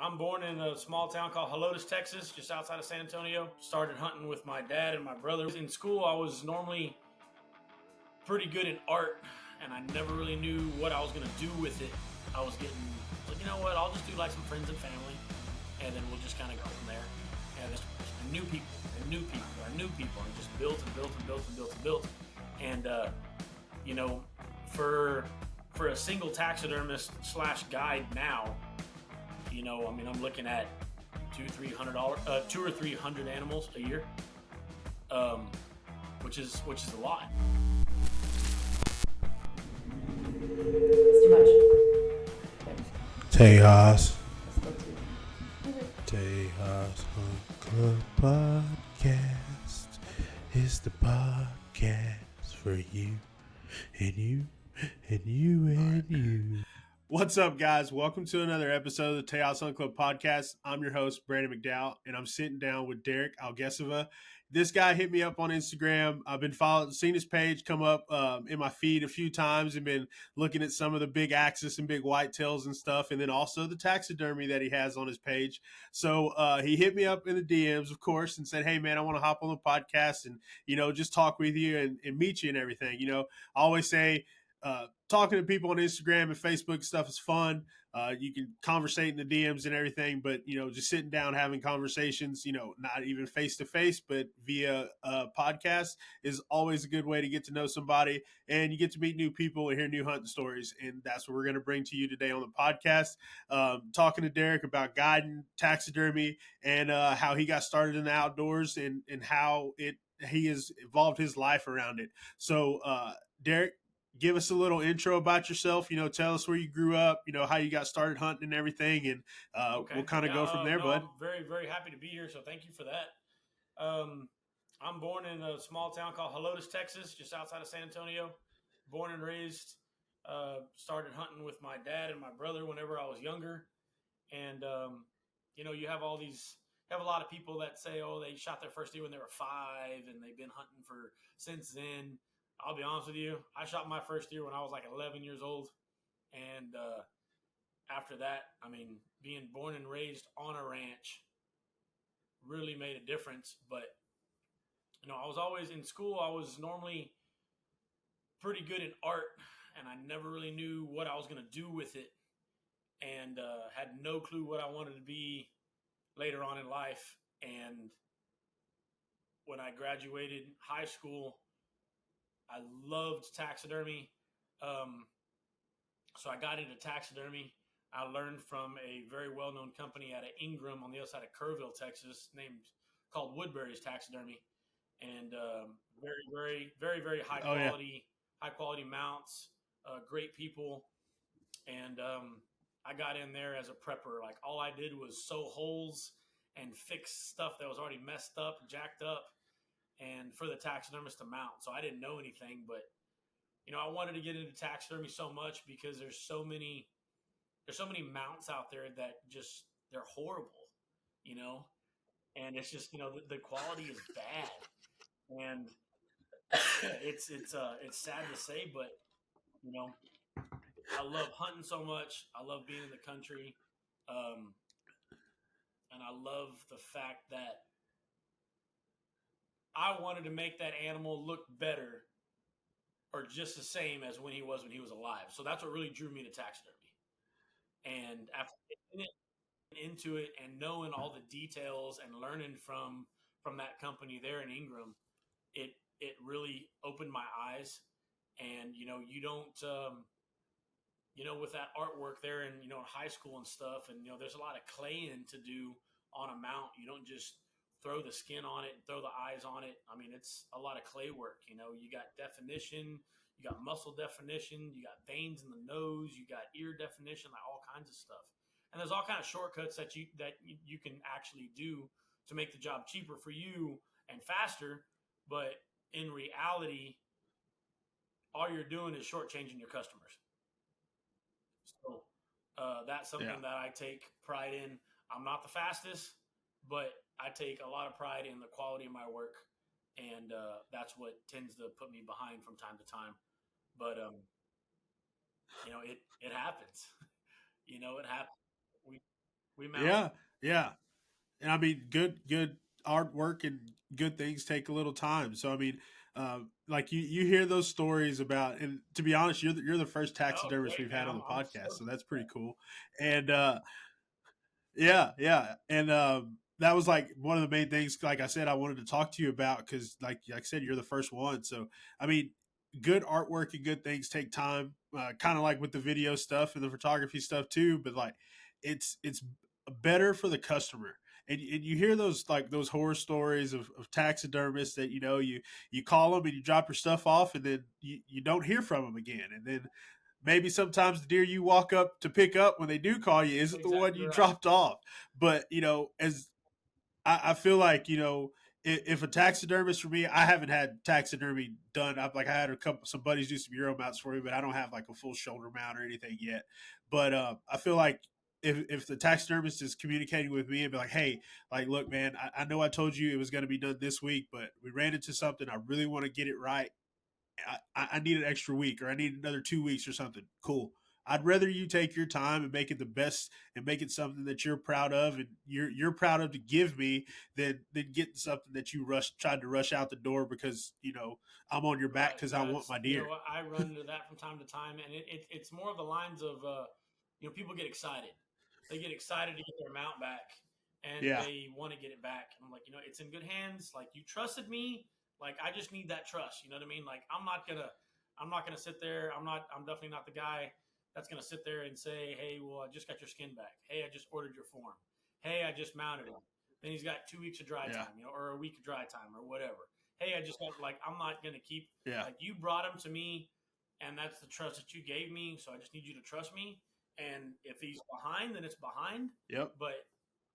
I'm born in a small town called Helotes, Texas, just outside of San Antonio. Started hunting with my dad and my brother. In school, I was normally pretty good in art, and I never really knew what I was going to do with it. I was getting, like, you know what, I'll just do like some friends and family, and then we'll just kind of go from there. And just new people, and just built and built and built and built and built. And, for a single taxidermist / guide now, I'm looking at $200-300, 200 or 300 animals a year, which is a lot. It's too much. Tejas Hunt Club Podcast is the podcast for you and you and you and you. What's up, guys? Welcome to another episode of the Tejas Hunt Club Podcast. I'm your host, Brandon McDowell, and I'm sitting down with Derek Algueseva. This guy hit me up on Instagram. I've been seeing his page come up in my feed a few times and been looking at some of the big axis and big whitetails and stuff, and then also the taxidermy that he has on his page. So he hit me up in the DMs, of course, and said, hey, man, I want to hop on the podcast and, just talk with you and meet you and everything. I always say, talking to people on Instagram and Facebook stuff is fun. You can conversate in the DMs and everything, but, just sitting down, having conversations, not even face to face, but via a podcast is always a good way to get to know somebody, and you get to meet new people and hear new hunting stories. And that's what we're going to bring to you today on the podcast. Talking to Derek about guiding, taxidermy, and how he got started in the outdoors and how he has evolved his life around it. So, Derek, give us a little intro about yourself. Tell us where you grew up, how you got started hunting and everything, and Okay. We'll kind of go from there, bud. I'm very, very happy to be here, so thank you for that. I'm born in a small town called Helotes, Texas, just outside of San Antonio. Born and raised. Started hunting with my dad and my brother whenever I was younger. And, you have a lot of people that say, oh, they shot their first deer when they were 5 and they've been hunting since then. I'll be honest with you. I shot my first deer when I was like 11 years old. And after that, being born and raised on a ranch really made a difference. But, I was always in school. I was normally pretty good in art, and I never really knew what I was going to do with it, and had no clue what I wanted to be later on in life. And when I graduated high school, I loved taxidermy. So I got into taxidermy. I learned from a very well-known company out of Ingram on the other side of Kerrville, Texas, called Woodbury's Taxidermy. And very, very, very, very high quality mounts, great people. And I got in there as a prepper. Like, all I did was sew holes and fix stuff that was already messed up, jacked up, and for the taxidermist to mount. So I didn't know anything, but I wanted to get into taxidermy so much because there's so many mounts out there that just, they're horrible, and it's just, the quality is bad, and it's sad to say, but I love hunting so much. I love being in the country, and I love the fact that I wanted to make that animal look better or just the same as when he was alive. So that's what really drew me to taxidermy. And after getting into it and knowing all the details and learning from that company there in Ingram, it really opened my eyes. And you don't with that artwork there and in high school and stuff, and there's a lot of claying to do on a mount. You don't just throw the skin on it and throw the eyes on it. It's a lot of clay work. You got definition, you got muscle definition, you got veins in the nose, you got ear definition, like all kinds of stuff. And there's all kinds of shortcuts that you can actually do to make the job cheaper for you and faster. But in reality, all you're doing is shortchanging your customers. So that's something that I take pride in. I'm not the fastest, but I take a lot of pride in the quality of my work, and that's what tends to put me behind from time to time. But it happens. It happens. We mount. Yeah. And I mean, good artwork and good things take a little time. So I mean, like you hear those stories about, and to be honest, you're the first Oh, taxidermist great, we've man! had on the I'm podcast, so stoked that's about pretty that. cool. And yeah, and that was like one of the main things. Like I said, I wanted to talk to you about because, like I said, you're the first one. So I mean, good artwork and good things take time. Kind of like with the video stuff and the photography stuff too. But like, it's better for the customer. And you hear those like those horror stories of taxidermists that you call them and you drop your stuff off and then you don't hear from them again, and then maybe sometimes the deer you walk up to pick up when they do call you isn't the one Exactly you right. dropped off. But as I feel like if a taxidermist for me, I haven't had taxidermy done. I had some buddies do some Euro mounts for me, but I don't have like a full shoulder mount or anything yet. But I feel like if the taxidermist is communicating with me and be like, hey, like, look, man, I know I told you it was going to be done this week, but we ran into something. I really want to get it right. I need an extra week or I need another 2 weeks or something. Cool. I'd rather you take your time and make it the best and make it something that you're proud of and you're proud of to give me than getting something that you tried to rush out the door because I'm on your back Right. because I want That's my deer. what I run into that from time to time, and it's more of the lines of people get excited. They get excited to get their mount back, and Yeah, they want to get it back. And I'm like, it's in good hands. Like you trusted me. Like I just need that trust. You know what I mean? Like I'm not gonna sit there. I'm definitely not the guy that's gonna sit there and say, hey, well, I just got your skin back. Hey, I just ordered your form. Hey, I just mounted him. Then he's got 2 weeks of dry yeah, time, or a week of dry time, or whatever. Hey, I just got like I'm not gonna keep yeah, like you brought him to me, and that's the trust that you gave me. So I just need you to trust me. And if he's behind, then it's behind. yep, But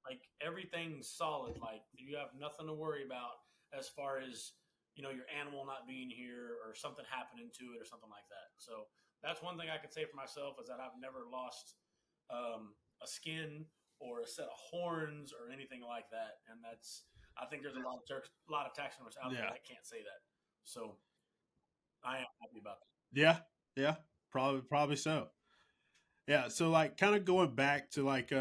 like everything's solid. Like you have nothing to worry about as far as your animal not being here or something happening to it or something like that. So that's one thing I can say for myself is that I've never lost a skin or a set of horns or anything like that. And I think there's a lot of taxidermists out there yeah, that can't say that. So I am happy about that. yeah, yeah. Probably so. Yeah. So like, kind of going back to like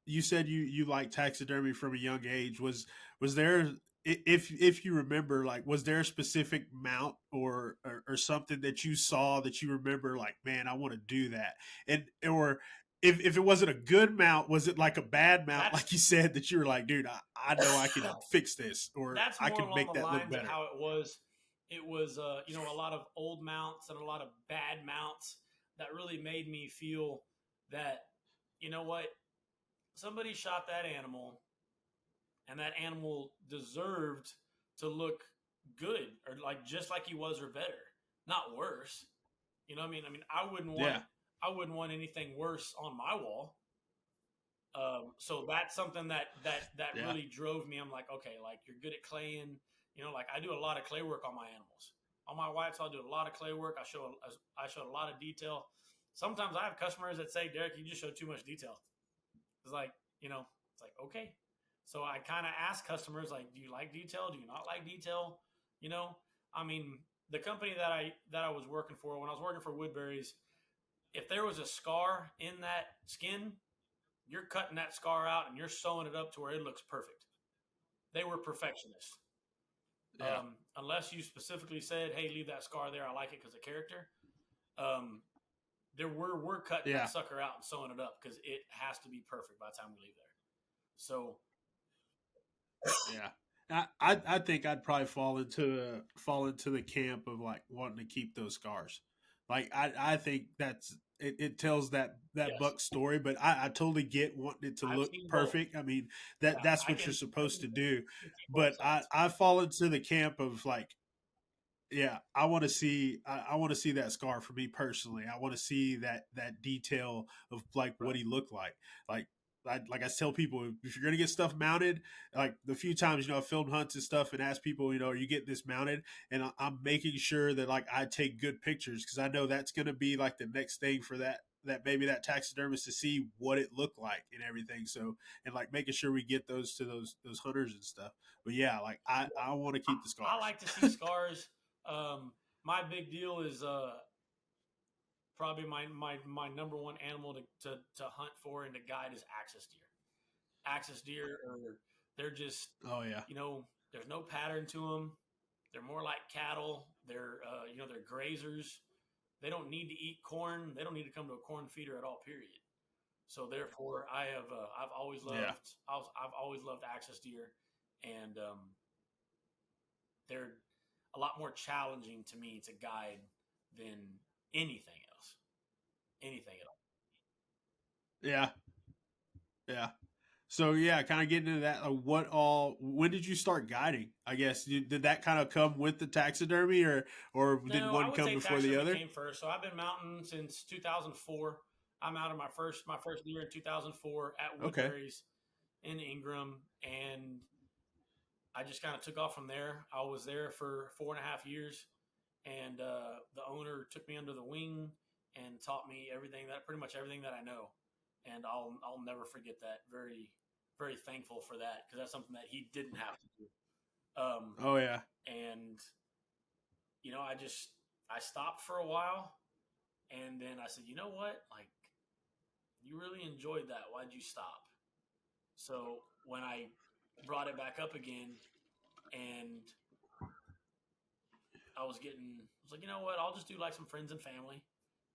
you said you like taxidermy from a young age. Was there, if you remember, like, was there a specific mount or something that you saw that you remember like, man, I want to do that? And or if it wasn't a good mount, was it like a bad mount, That's like you said, that you were like, dude, I know I can fix this or that's I more can along make the that look lines of better? how it was. It was a lot of old mounts and a lot of bad mounts that really made me feel that what, somebody shot that animal and that animal deserved to look good or like just like he was or better, not worse. You know what I mean? Yeah, I wouldn't want anything worse on my wall. So that's something that yeah, really drove me. I'm like, okay, like you're good at claying. Like I do a lot of clay work on my animals. On my whites, I'll do a lot of clay work. I show a lot of detail. Sometimes I have customers that say, Derek, you just show too much detail. It's like, it's like, okay. So I kind of ask customers, like, do you like detail? Do you not like detail? You know, I mean, the company that I was working for, when I was working for Woodbury's, if there was a scar in that skin, you're cutting that scar out and you're sewing it up to where it looks perfect. They were perfectionists. yeah, Unless you specifically said, hey, leave that scar there. I like it because of character. Um, we're cutting that yeah. sucker out and sewing it up because it has to be perfect by the time we leave there. So Yeah. I think I'd probably fall into the camp of like wanting to keep those scars. Like I think it tells that yes, buck story, but I totally get wanting it to I've look seen both. perfect. I mean Yeah, that's I what you're can supposed to do. see both But I sides. I fall into the camp of like, yeah, I want to see that scar for me personally. I want to see that detail of like what Right. he looked like. Like like I tell people, if you're gonna get stuff mounted, like the few times I filmed hunts and stuff and ask people, are you getting this mounted? And I'm making sure that like I take good pictures because I know that's gonna be like the next thing for that maybe that taxidermist to see what it looked like and everything. So and like making sure we get those to those hunters and stuff. But yeah, like I want to keep the I scars. like to see scars. My big deal is probably my number one animal to hunt for and to guide is axis deer. axis deer they're just, Oh yeah. there's no pattern to them. They're more like cattle. They're they're grazers. They don't need to eat corn. They don't need to come to a corn feeder at all. Period. So therefore, I've always loved Yeah. I've always loved axis deer, and they're a lot more challenging to me to guide than anything else. Anything at all. Yeah. Yeah. So yeah, kind of getting into that. When did you start guiding? I guess did that kind of come with the taxidermy, or did No, I one would come say before the taxidermy other? came first. So I've been mounting since 2004. I'm out of my first year in 2004 at Okay. Woodbury's in Ingram, and I just kind of took off from there. I was there for 4.5 years, and the owner took me under the wing and taught me pretty much everything that I know, and I'll never forget that. Very very thankful for that because that's something that he didn't have to do. Oh yeah. And I stopped for a while, and then I said, you know what, like you really enjoyed that. Why'd you stop? So when I brought it back up again, and I was like, you know what? I'll just do like some friends and family,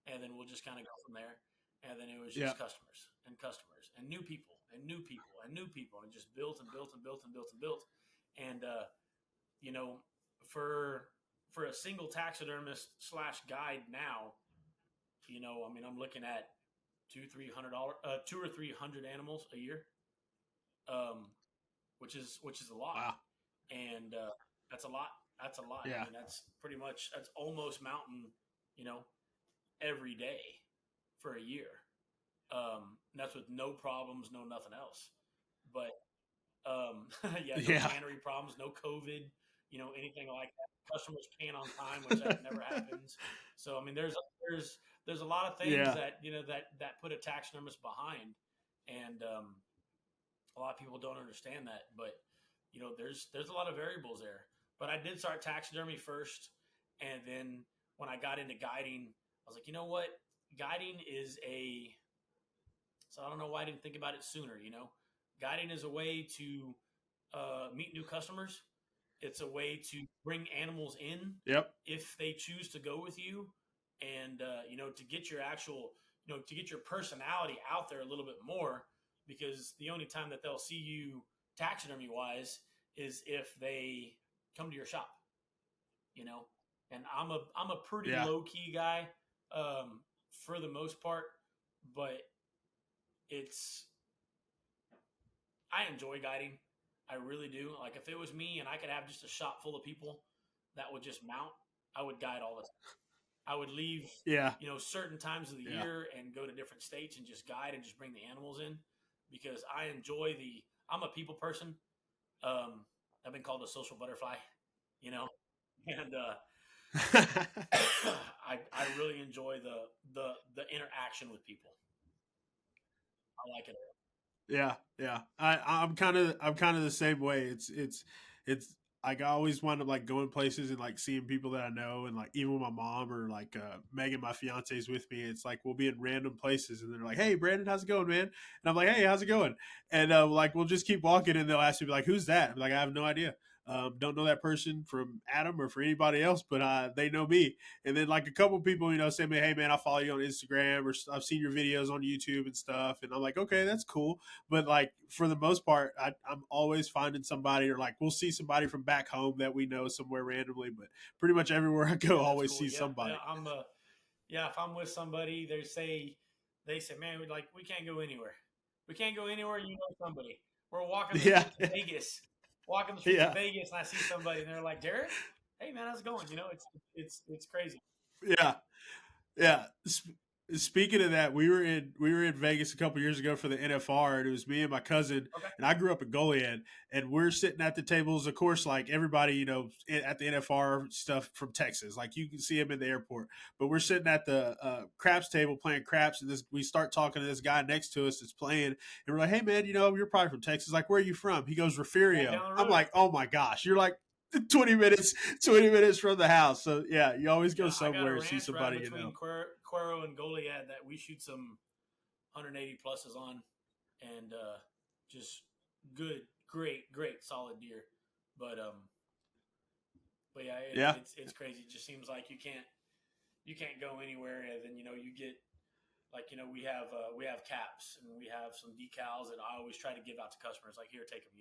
and then we'll just kind of go from there. And then it was Yeah. just customers and new people and new people and new people, and it just built and built and built and built and built. And you know, for a single taxidermist slash guide now, I mean, I'm looking at $200-300, 200 or 300 animals a year, which is a lot, Wow. and that's a lot. That's a lot. Yeah. I mean, that's almost mountain, you know, every day for a year. And that's with no problems, no nothing else. But yeah, no Yeah. tannery problems, no COVID, anything like that. Customers paying on time, which that never happens. So I mean, there's a lot of things Yeah. that that put a taxidermist behind, and a lot of people don't understand that. But there's a lot of variables there. But I did start taxidermy first, and then when I got into guiding, I was like, you know what, guiding is a so I don't know why I didn't think about it sooner. Guiding is a way to meet new customers. It's a way to bring animals in Yep. if they choose to go with you, and to get your actual, to get your personality out there a little bit more. Because the only time that they'll see you taxidermy wise is if they come to your shop. You know, and I'm a pretty Yeah. low key guy for the most part, but it's I enjoy guiding. I really do. Like if it was me and I could have just a shop full of people that would just mount, I would guide all the time. I would leave, Yeah. certain times of the Yeah. year and go to different states and just guide and just bring the animals in because I enjoy I'm a people person. I've been called a social butterfly, you know, and I really enjoy the interaction with people. I like it. Yeah, yeah. I'm kind of the same way. It's like I always wind up like going places and like seeing people that I know, and like even with my mom or like Megan, my fiance's with me. It's like we'll be in random places and they're like, "Hey, Brandon, how's it going, man?" And I'm like, "Hey, how's it going?" And like we'll just keep walking and they'll ask me like, "Who's that?" I'm like, "I have no idea. Don't know that person from Adam or for anybody else, but they know me." And then like a couple people, say to me, "Hey, man, I follow you on Instagram or I've seen your videos on YouTube and stuff." And I'm like, "Okay, that's cool." But like for the most part, I'm always finding somebody, or like we'll see somebody from back home that we know somewhere randomly. But pretty much everywhere I go, Yeah, I that's always cool. see Yeah, somebody. yeah. If I'm with somebody, they say, man, we can't go anywhere. We can't go anywhere. You know somebody. We're walking the Yeah, streets of Vegas, yeah, and I see somebody, and they're like, Jared, hey man, how's it going? It's crazy. yeah. Yeah. Speaking of that, we were in Vegas a couple years ago for the NFR, and it was me and my cousin, Okay. and I grew up in Goliad, and we're sitting at the tables, of course, like everybody, at the NFR stuff from Texas, like you can see them in the airport, but we're sitting at the craps table playing craps, and we start talking to this guy next to us that's playing, and we're like, "Hey man, you're probably from Texas. Like, where are you from?" He goes, Right "Refugio." down the I'm road. like, "Oh my gosh, you're like 20 minutes from the house." So yeah, you always go Yeah, I got a somewhere and see ranch right somebody between Cuero and Goliad that we shoot some 180 pluses on, and just good, great, solid deer. But yeah, Yeah. it's crazy. It just seems like you can't go anywhere, and then you get like we have caps and we have some decals that I always try to give out to customers. Like, here, take them.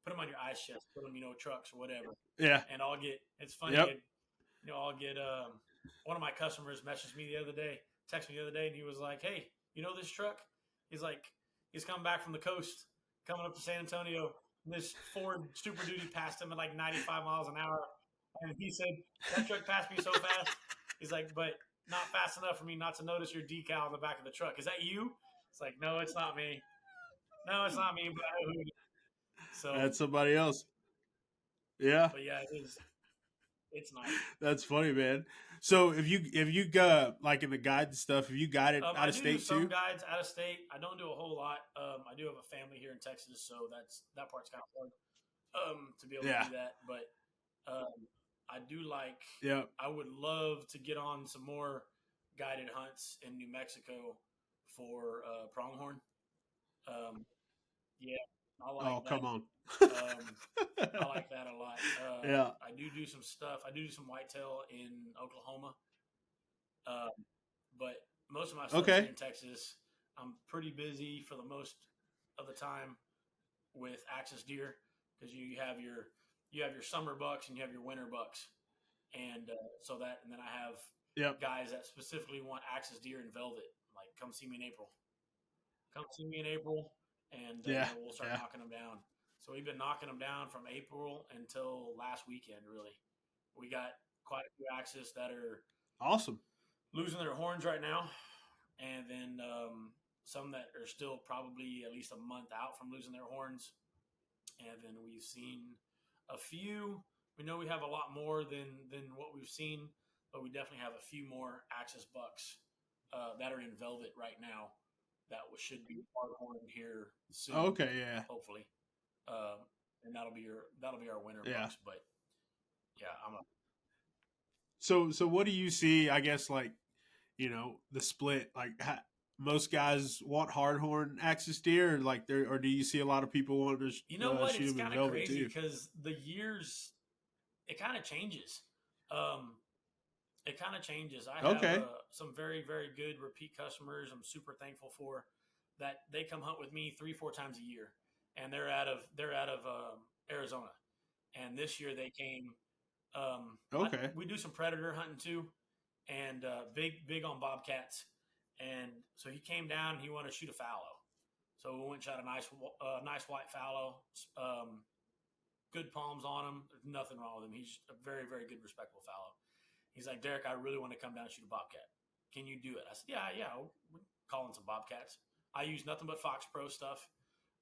Put them on your ice chest, put them trucks or whatever. Yeah. And I'll get. It's funny. Yep. I'll get one of my customers messaged me the other day, texted me the other day, and he was like, "Hey, this truck?" He's like, he's coming back from the coast, coming up to San Antonio. And this Ford Super Duty passed him at like 95 miles an hour, and he said that truck passed me so fast. He's like, but not fast enough for me not to notice your decal on the back of the truck. Is that you? It's like, no, it's not me. No, it's not me. But I know who it is. So That's somebody else. Yeah. But yeah, it is. It's nice. That's funny, man. So if you got like in the guide stuff, have you guided out of state some too? guides out of state. I don't do a whole lot. I do have a family here in Texas, so that part's kind of hard to be able to do that. But I do like. Yeah. I would love to get on some more guided hunts in New Mexico for pronghorn. Yeah, I like Oh, that. come on. I like that a lot. Yeah. I do some stuff. I do some whitetail in Oklahoma. But most of my stuff here in Texas, I'm pretty busy for the most of the time with axis deer, because you have your summer bucks and you have your winter bucks, and then I have guys that specifically want axis deer and velvet. Like, come see me in April. Come see me in April, and we'll start knocking them down. So we've been knocking them down from April until last weekend. Really, we got quite a few axis that are awesome, losing their horns right now, and then some that are still probably at least a month out from losing their horns. And then we've seen a few. We know we have a lot more than what we've seen, but we definitely have a few more axis bucks that are in velvet right now that should be hard horned here soon. Okay, yeah, hopefully, and that'll be our winter bucks. But yeah, So what do you see? I guess like the split. Like most guys want hardhorn axis deer, or do you see a lot of people want to? What? Shoot It's them in kind of velvet crazy too? because the years, it kind of changes. It kind of changes. I have some very, very good repeat customers I'm super thankful for, that they come hunt with me 3-4 times a year, and they're out of Arizona. And this year they came. We do some predator hunting too, and big on bobcats. And so he came down and he wanted to shoot a fallow. So we went and shot a nice white fallow. Good palms on him. There's nothing wrong with him. He's a very, very good, respectable fallow. He's like, Derek, I really want to come down and shoot a bobcat. Can you do it? I said, yeah. We're calling some bobcats. I use nothing but Fox Pro stuff.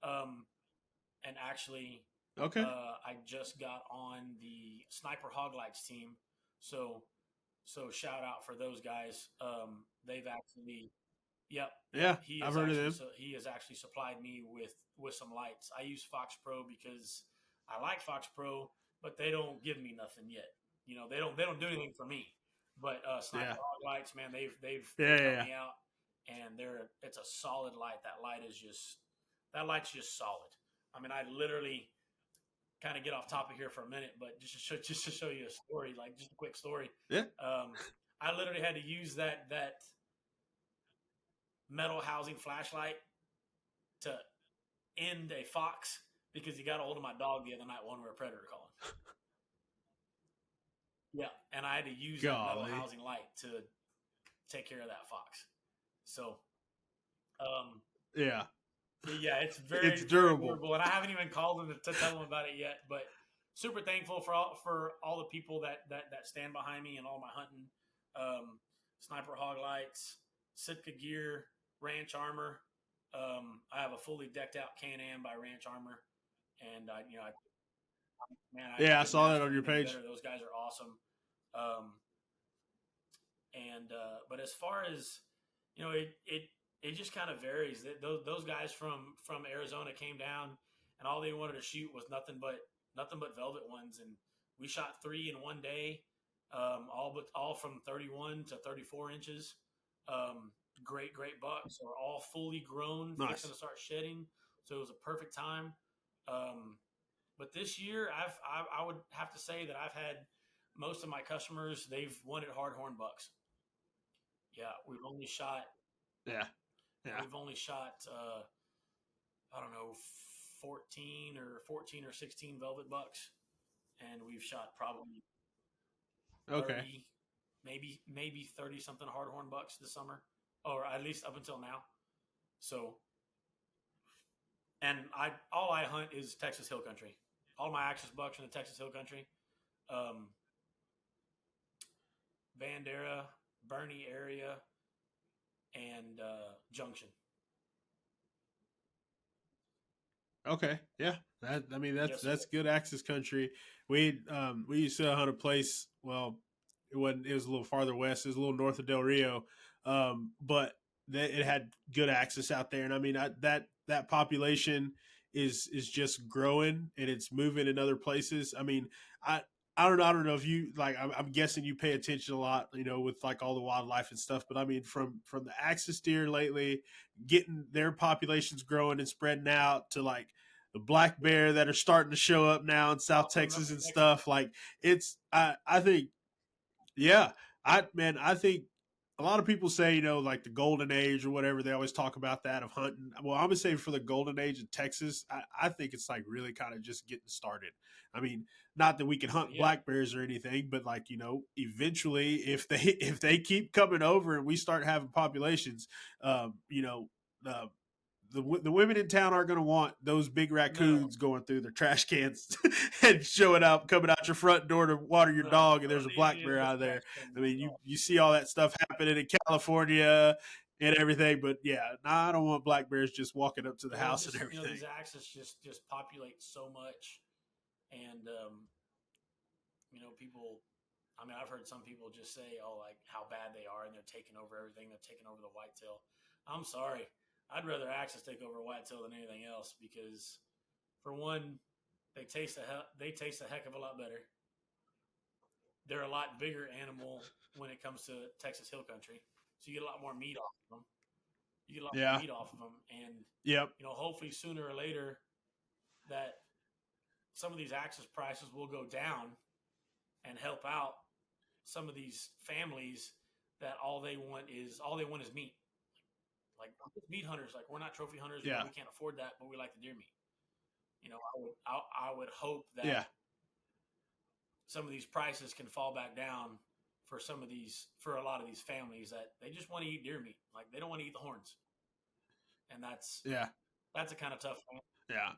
And actually, I just got on the Sniper Hog Lights team. So shout out for those guys. They've actually, I've heard of them. So he has actually supplied me with some lights. I use Fox Pro because I like Fox Pro, but they don't give me nothing yet. They don't do anything for me. But Sniper Hog Lights, man, they've helped me out, and it's a solid light. That light's just solid. I mean, I literally kind of get off topic here for a minute, but just to show you a story, like just a quick story. Yeah. I literally had to use that metal housing flashlight to end a fox because he got a hold of my dog the other night when we were predator calling. Yeah, and I had to use that metal housing light to take care of that fox. So, it's it's durable. Very durable, and I haven't even called him to tell him about it yet. But super thankful for all the people that stand behind me and all my hunting. Sniper Hog Lights, Sitka Gear, Ranch Armor. I have a fully decked out Can-Am by Ranch Armor, and I saw that on your page. Those guys are awesome. But as far as it just kind of varies. Those guys from Arizona came down, and all they wanted to shoot was nothing but velvet ones, and we shot 3 in one day, all from 31 to 34 inches. Great bucks. Are all fully grown, fixing to start shedding. so it was a perfect time. But this year, I would have to say that I've had most of my customers, they've wanted hardhorn bucks. Yeah, Yeah. we've only shot I don't know 14 or 16 velvet bucks, and we've shot probably Okay. 30, maybe 30 something hardhorn bucks this summer, or at least up until now. So, and all I hunt is Texas Hill Country. All my Axis bucks in the Texas Hill Country, um, Bandera, Bernie area, and Junction. Okay. Yeah. Yes, sir. That's good access country. We used to hunt a place. Well, it wasn't. It was a little farther west. It was a little north of Del Rio, but it had good access out there. And I mean, that population is just growing and it's moving in other places. I mean, I. I don't know if you like. I'm guessing you pay attention a lot, with like all the wildlife and stuff. But I mean, from the axis deer lately, getting their populations growing and spreading out to like the black bear that are starting to show up now in South Texas and stuff. Like I think, yeah, I think a lot of people say, like the golden age or whatever, they always talk about that of hunting. Well, I'm gonna say for the golden age in Texas, I think it's like really kind of just getting started. I mean, not that we can hunt black bears or anything, but like, eventually if they keep coming over and we start having populations, uh, the women in town aren't going to want those big raccoons going through their trash cans and showing up, coming out your front door to water your dog, and there's a black bear out there. I mean, you see all that stuff happening in California and everything, but yeah, I don't want black bears just walking up to the house and everything. These axes just populate so much, and people. I mean, I've heard some people just say, "Oh, like how bad they are," and they're taking over everything. They're taking over the whitetail. I'm sorry. I'd rather axes take over whitetail than anything else because, for one, they taste a heck of a lot better. They're a lot bigger animal when it comes to Texas Hill Country, so you get a lot more meat off of them. And hopefully sooner or later that some of these axis prices will go down and help out some of these families that all they want is meat. Like meat hunters, like we're not trophy hunters. We can't afford that, but we like the deer meat. I would hope that some of these prices can fall back down for a lot of these families that they just want to eat deer meat. Like they don't want to eat the horns, and that's a kind of tough one. Yeah,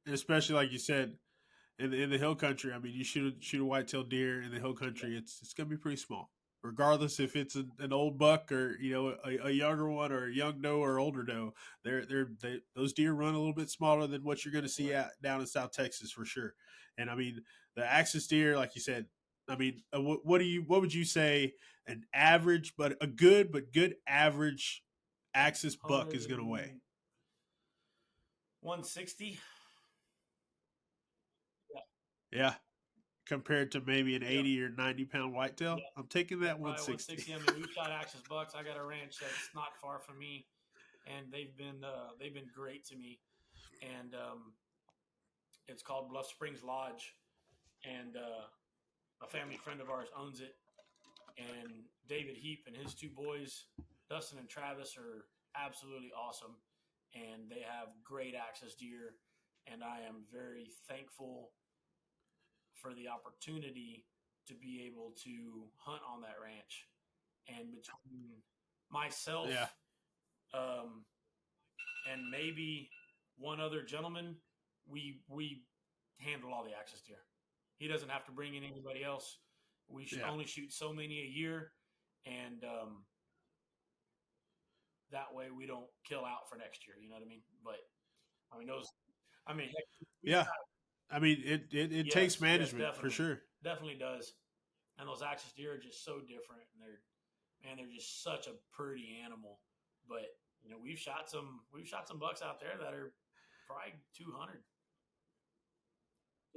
and especially like you said, in the hill country. I mean, you shoot a white-tailed deer in the hill country, it's going to be pretty small, regardless if it's an old buck or a younger one or a young doe or older doe. Those deer run a little bit smaller than what you're going to see down in South Texas for sure. And I mean, the axis deer, like you said, I mean, what would you say an average, but a good average axis buck is going to weigh? 160. Yeah. Compared to maybe an 80 or 90-pound whitetail, I'm taking that 160. I mean, we've shot axis bucks. I got a ranch that's not far from me, and they've been great to me. And it's called Bluff Springs Lodge, and a family friend of ours owns it. And David Heap and his two boys, Dustin and Travis, are absolutely awesome, and they have great axis deer. And I am very thankful for the opportunity to be able to hunt on that ranch. And between myself and maybe one other gentleman, we handle all the axis deer. He doesn't have to bring in anybody else. We should only shoot so many a year, and that way we don't kill out for next year. You know what I mean? But I mean those. I mean, heck, I mean, it takes management for sure. Definitely does. And those axis deer are just so different, and they're just such a pretty animal. But we've shot some bucks out there that are probably 200.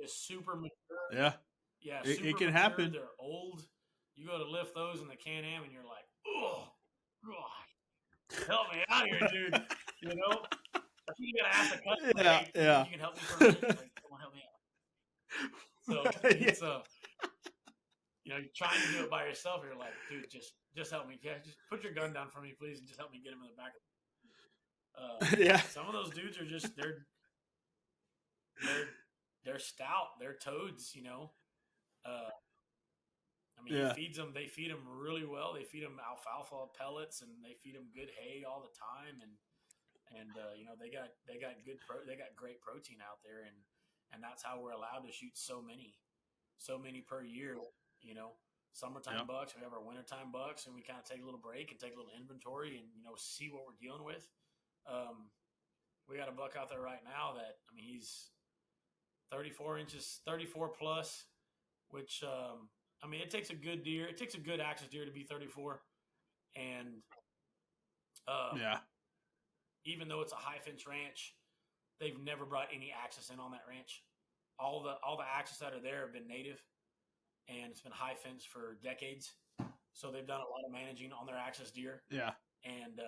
Just super mature. Yeah. Yeah, it can happen. They're old. You go to lift those in the Can-Am, and you're like, oh, God, help me out here, dude. You gotta ask the customer, Yeah, hey, yeah. you can help me for a minute? Like, come on, help me out. So it's you're trying to do it by yourself. You're like, dude, just help me. Yeah, just put your gun down for me, please, and just help me get him in the back. Yeah. Some of those dudes are just they're stout. They're toads, you know. Uh, I mean, he Yeah. feeds them. They feed them really well. They feed them alfalfa pellets, and they feed them good hay all the time. And they got great protein out there, and that's how we're allowed to shoot so many per year. You know, summertime Yep. bucks. We have our wintertime bucks, and we kind of take a little break and take a little inventory, and see what we're dealing with. Um, we got a buck out there right now that he's 34 inches, 34 plus, which it takes a good deer. It takes a good axis deer to be 34, and um, Yeah. even though it's a high fence ranch, they've never brought any axis in on that ranch. All the axis that are there have been native, and it's been high fence for decades. So they've done a lot of managing on their axis deer. Yeah. And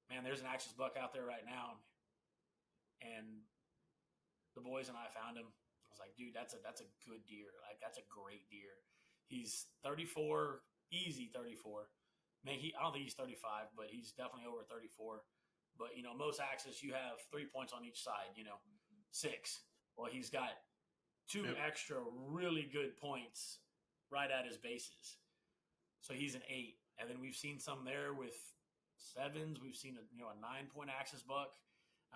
man, there's an axis buck out there right now, and the boys and I found him. I was like, dude, that's a good deer. Like, that's a great deer. He's 34, easy 34. I don't think he's 35, but he's definitely over 34. But most axis you have 3 points on each side. 6. Well, he's got 2 extra really good points right at his bases. So he's an 8. And then we've seen some there with 7s. We've seen a 9-point axis buck.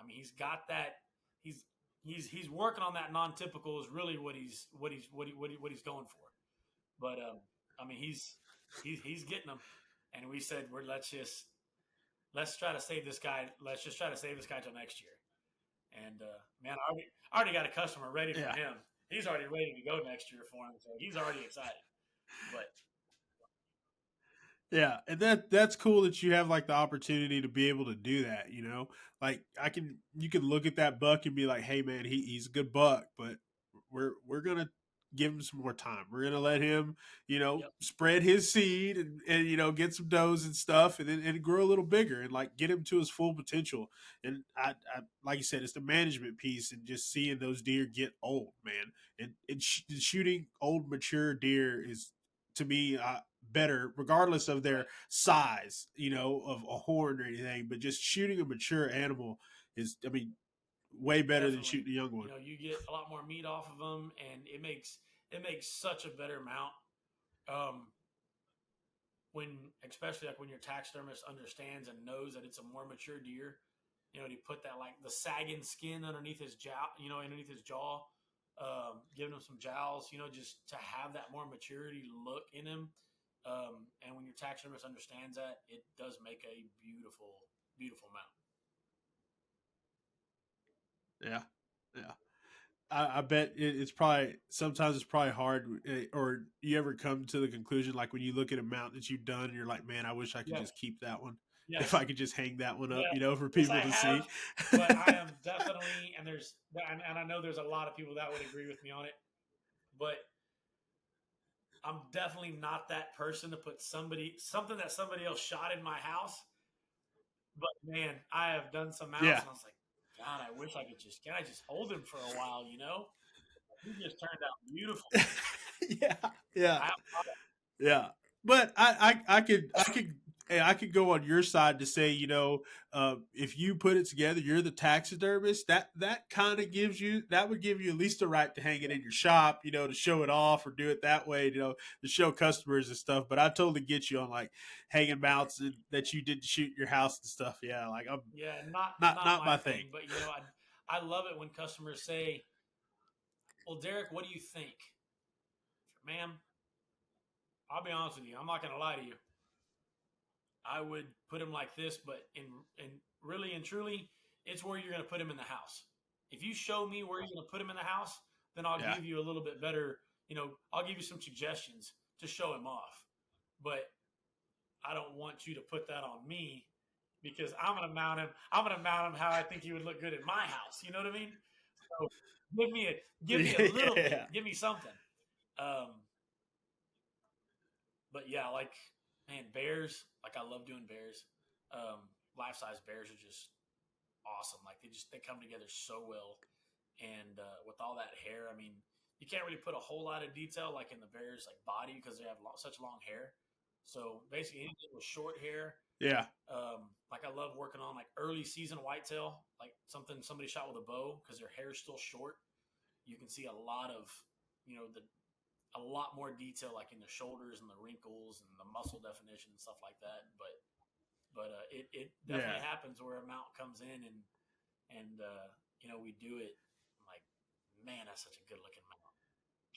He's got that. He's working on that non-typical is really what he's going for. But he's getting them. And we said let's try to save this guy. Let's just try to save this guy till next year. And man, I already got a customer ready for him. He's already ready to go next year for him, so he's already excited. But Yeah, and that's cool that you have like the opportunity to be able to do that, you know? Like you can look at that buck and be like, "Hey man, he's a good buck, but we're going to give him some more time. We're going to let him, yep, spread his seed and get some does and stuff and grow a little bigger and like get him to his full potential." And I like you said, it's the management piece and just seeing those deer get old, man. And shooting old mature deer is to me better, regardless of right, their size, of a horn or anything. But just shooting a mature animal is, way better than definitely. shooting a young one. You get a lot more meat off of them, and it makes such a better mount. Um, especially like when your taxidermist understands and knows that it's a more mature deer, to put that like the sagging skin underneath his jaw, giving him some jowls, just to have that more maturity look in him. And when your taxidermist understands that, it does make a beautiful, beautiful mount. Yeah, yeah. I bet it's probably sometimes it's probably hard, or you ever come to the conclusion like when you look at a mount that you've done and you're like, man, I wish I could Yes, just keep that one. If yes, I could just hang that one up, yes, for yes, I people to see. have. But I am definitely, and I know there's a lot of people that would agree with me on it, but I'm definitely not that person to put something that somebody else shot in my house. But man, I have done some mounts, Yeah, and I was like, God, I wish I could can I just hold him for a while, He just turned out beautiful. yeah, yeah. I, Yeah, but I could go on your side to say, if you put it together, you're the taxidermist. That kind of that would give you at least the right to hang it in your shop, to show it off or do it that way, to show customers and stuff. But I totally get you on like hanging mounts that you didn't shoot in your house and stuff. Yeah, like I'm yeah, not not my my thing. thing, but I love it when customers say, "Well, Derek, what do you think?" Ma'am, I'll be honest with you. I'm not going to lie to you. I would put him like this, but in really and truly, it's where you're going to put him in the house. If you show me where you're going to put him in the house, then I'll Yeah, give you a little bit better. I'll give you some suggestions to show him off. But I don't want you to put that on me because I'm going to mount him. I'm going to mount him how I think he would look good in my house. You know what I mean? So give me a little bit. yeah, Give me something. Um, but yeah, like man, bears. Like I love doing bears. Life size bears are just awesome. Like they come together so well, and with all that hair, I mean, you can't really put a whole lot of detail like in the bear's like body because they have such long hair. So basically, anything with short hair. Yeah. Like I love working on like early season whitetail, like something somebody shot with a bow because their hair is still short. You can see a lot of, a lot more detail like in the shoulders and the wrinkles and the muscle definition and stuff like that. But it definitely Yeah. happens where a mount comes in and we do it. I'm like, man, that's such a good looking mount.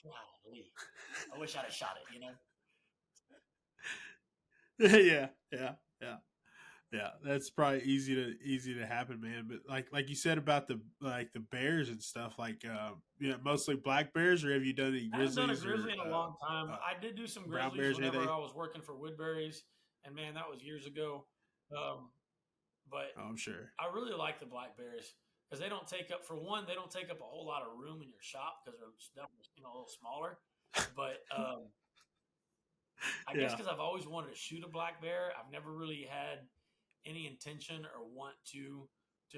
Golly, I wish I'd have shot it. Yeah. Yeah. Yeah. Yeah, that's probably easy to happen, man. But like you said about the bears and stuff, like mostly black bears, or have you done any I haven't done a grizzlies grizzly or in a long time. uh, I did do some brown grizzlies bears, whenever anything? I was working for Woodbury's, and man, that was years ago. Um, but Oh, I'm sure. I really like the black bears because they don't take up, for one, they don't take up a whole lot of room in your shop because they're definitely a little smaller. But I guess Yeah, because I've always wanted to shoot a black bear, I've never really had any intention or want to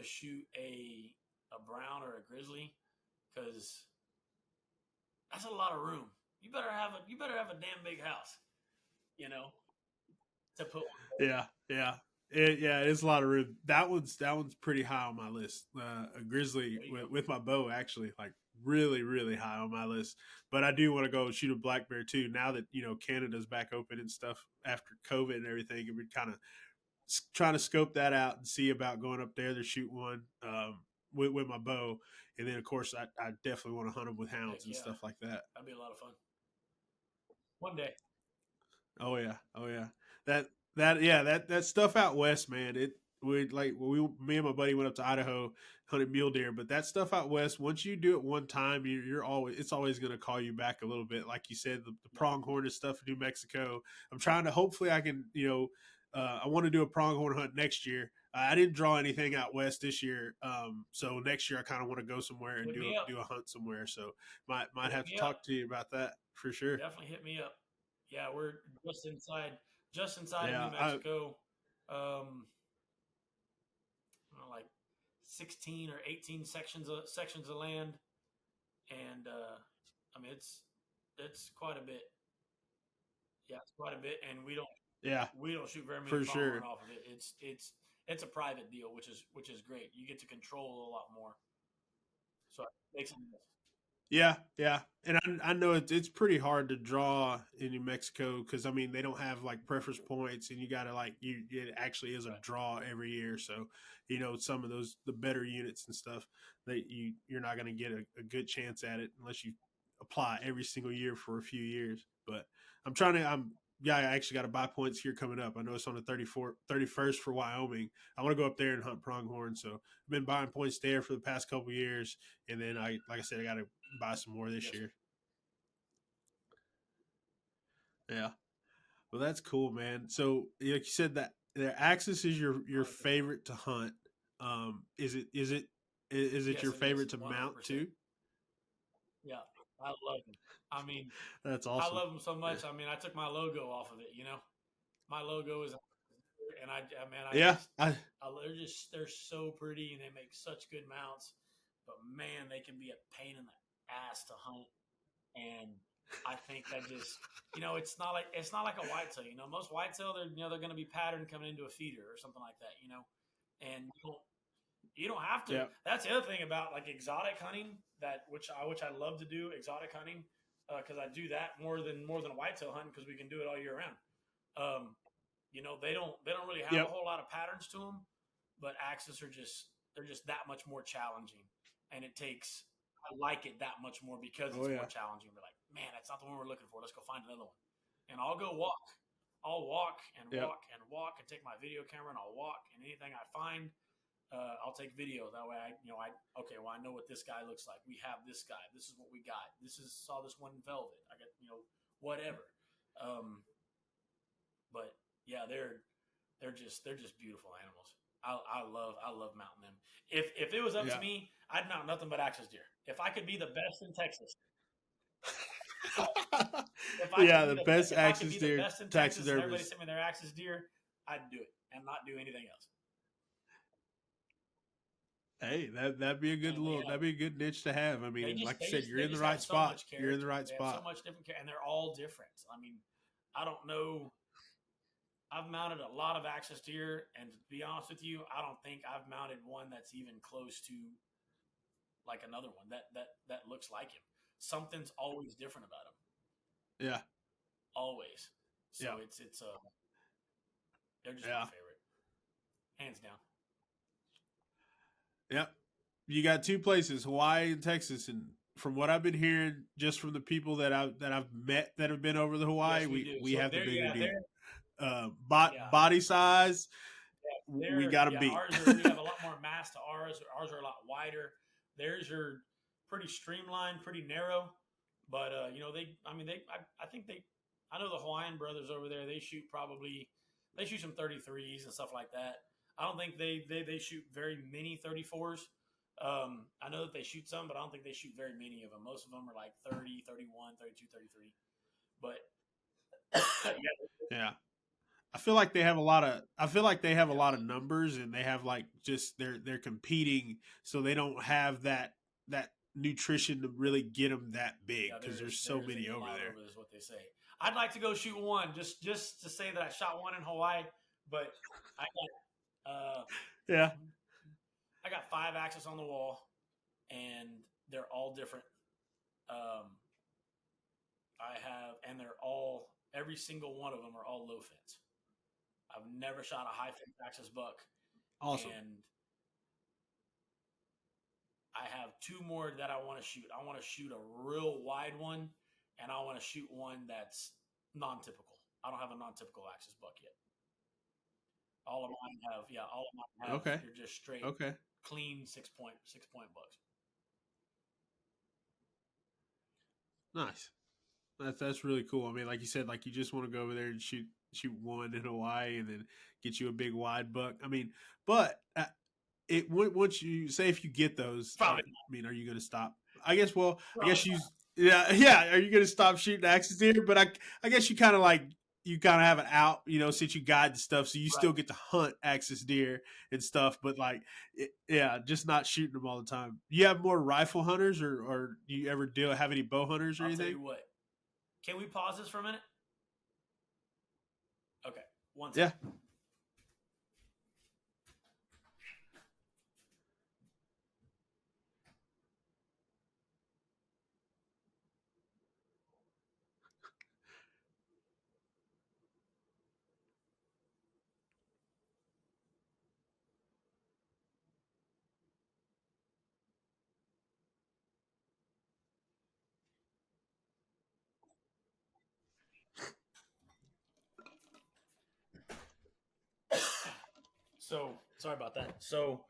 shoot a brown or a grizzly because that's a lot of room. You better have a damn big house, you know, to put one. yeah, yeah. It is a lot of room. That one's pretty high on my list. A grizzly There you go. with my bow, actually, like really really high on my list. But I do want to go shoot a black bear too. Now that Canada's back open and stuff after COVID and everything, and we're kind of trying to scope that out and see about going up there to shoot one with my bow. And then of course I definitely want to hunt them with Heck hounds and yeah, stuff like that. that'd be a lot of fun. One day. Oh yeah, oh yeah. That stuff out west, man. Me and my buddy went up to Idaho, hunted mule deer, but that stuff out west, once you do it one time, it's always going to call you back a little bit. Like you said, the pronghorn and stuff in New Mexico. I'm trying to hopefully I can I want to do a pronghorn hunt next year. I didn't draw anything out west this year, so next year I kind of want to go somewhere and Hit do me up. do a hunt somewhere. So might Hit have to me up. talk to you about that for sure. Definitely hit me up. Yeah, we're just inside of Yeah, New Mexico. Like 16 or 18 sections of land, and I mean it's quite a bit. Yeah, it's quite a bit, and yeah, we don't shoot very many for pronghorn sure. off of it. It's a private deal, which is great. You get to control a lot more, so it makes it nice. Yeah, yeah, and I know it's pretty hard to draw in New Mexico because I mean they don't have like preference points, and you got to it actually is a Right. draw every year. So some of the better units and stuff that you're not going to get a good chance at it unless you apply every single year for a few years. But I'm yeah, I actually got to buy points here coming up. I know it's on the 31st for Wyoming. I want to go up there and hunt pronghorn. So I've been buying points there for the past couple years, and then like I said, I got to buy some more this Yes, year. Yeah. Well, that's cool, man. So, like you said, that the Axis is your 100%. favorite to hunt. Is it Yes, your it is favorite to mount 100%. too? Yeah, I love them. I mean, That's I awesome. love them so Yeah. much. I mean, I took my logo off of it. My logo is, and man, Yeah. they're so pretty and they make such good mounts. But man, they can be a pain in the ass to hunt. And I think that just, it's not like a whitetail. Most whitetail they're going to be patterned coming into a feeder or something like that. And you don't have to. Yeah. That's the other thing about like exotic hunting which I love to do exotic hunting because I do that more than whitetail hunting because we can do it all year round. They don't really have a Yep. whole lot of patterns to them, but axes they're just that much more challenging, and I like it that much more because Oh it's more yeah. challenging. We're like, man, that's not the one we're looking for. Let's go find another one, and I'll go walk. I'll walk and Yep. walk and walk and take my video camera and I'll walk and anything I find, I'll take video. That way, okay. Well, I know what this guy looks like. We have this guy. This is what we got. Saw this one in velvet. I got whatever. Um, but yeah, they're just beautiful animals. I love mounting them. If it was up to Yeah. me, I'd mount nothing but axis deer. If I could be the best in Texas, if I could Yeah, be the the best if I could axis be the deer best in Texas and everybody taxidermist. sent me their axis deer, I'd do it and not do anything else. Hey, that'd be a good that'd be a good niche to have. I mean, like you said, you're in the right so spot. much You're in the character. right They have so spot. much different character, and they're all different. I mean, I don't know. I've mounted a lot of axis deer, and to be honest with you, I don't think I've mounted one that's even close to like another one that looks like him. Something's always different about him. Yeah. Always. So Yeah. it's they're just Yeah. my favorite, hands down. Yep. You got two places, Hawaii and Texas, and from what I've been hearing, just from the people that I've met that have been over the Hawaii, Yes, we do. we So have the bigger deer. yeah, Body size, we they're got to yeah. beat. We have a lot more mass to ours. Ours are a lot wider. Theirs are pretty streamlined, pretty narrow. But you know, I think I know the Hawaiian brothers over there. They shoot some 33s and stuff like that. I don't think they shoot very many 34s. I know that they shoot some, but I don't think they shoot very many of them. Most of them are like 30, 31, 32, 33. But Yeah. I feel like they have a lot of a lot of numbers, and they have like just they're competing, so they don't have that nutrition to really get them that big because there's so many over there. Is what they say. I'd like to go shoot one just to say that I shot one in Hawaii, but I got yeah. I got 5 axes on the wall, and they're all different. Every single one of them are all low fence. I've never shot a high fence axis buck. Awesome. And I have 2 more that I want to shoot. I want to shoot a real wide one, and I want to shoot one that's non-typical. I don't have a non-typical axis buck yet. All of mine have Okay. They're just straight, clean 6-point bucks. Nice. That's really cool. I mean, like you said, like you just want to go over there and shoot one in Hawaii and then get you a big wide buck. I mean, but once you say if you get those, Probably. I mean, are you going to stop? I guess. Well, Probably. I guess you. Yeah. Are you going to stop shooting axis deer? But I guess you kind of have it out, you know, since you guide the stuff, so you still get to hunt axis deer and stuff. But just not shooting them all the time. You have more rifle hunters, or do you ever have any bow hunters or anything? I'll tell you what. Can we pause this for a minute? Okay. One second. Yeah. So sorry about that. So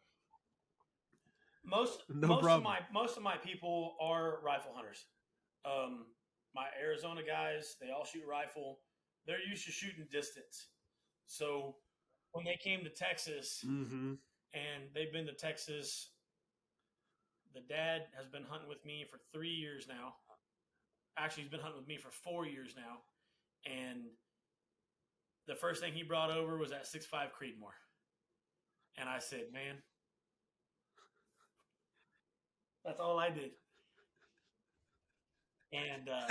most of my people are rifle hunters. My Arizona guys, they all shoot rifle. They're used to shooting distance. So when they came to Texas, and they've been to Texas, the dad has been hunting with me for 3 years now. Actually, he's been hunting with me for 4 years now. And the first thing he brought over was that 6.5 Creedmoor. And I said, man, that's all I did. And I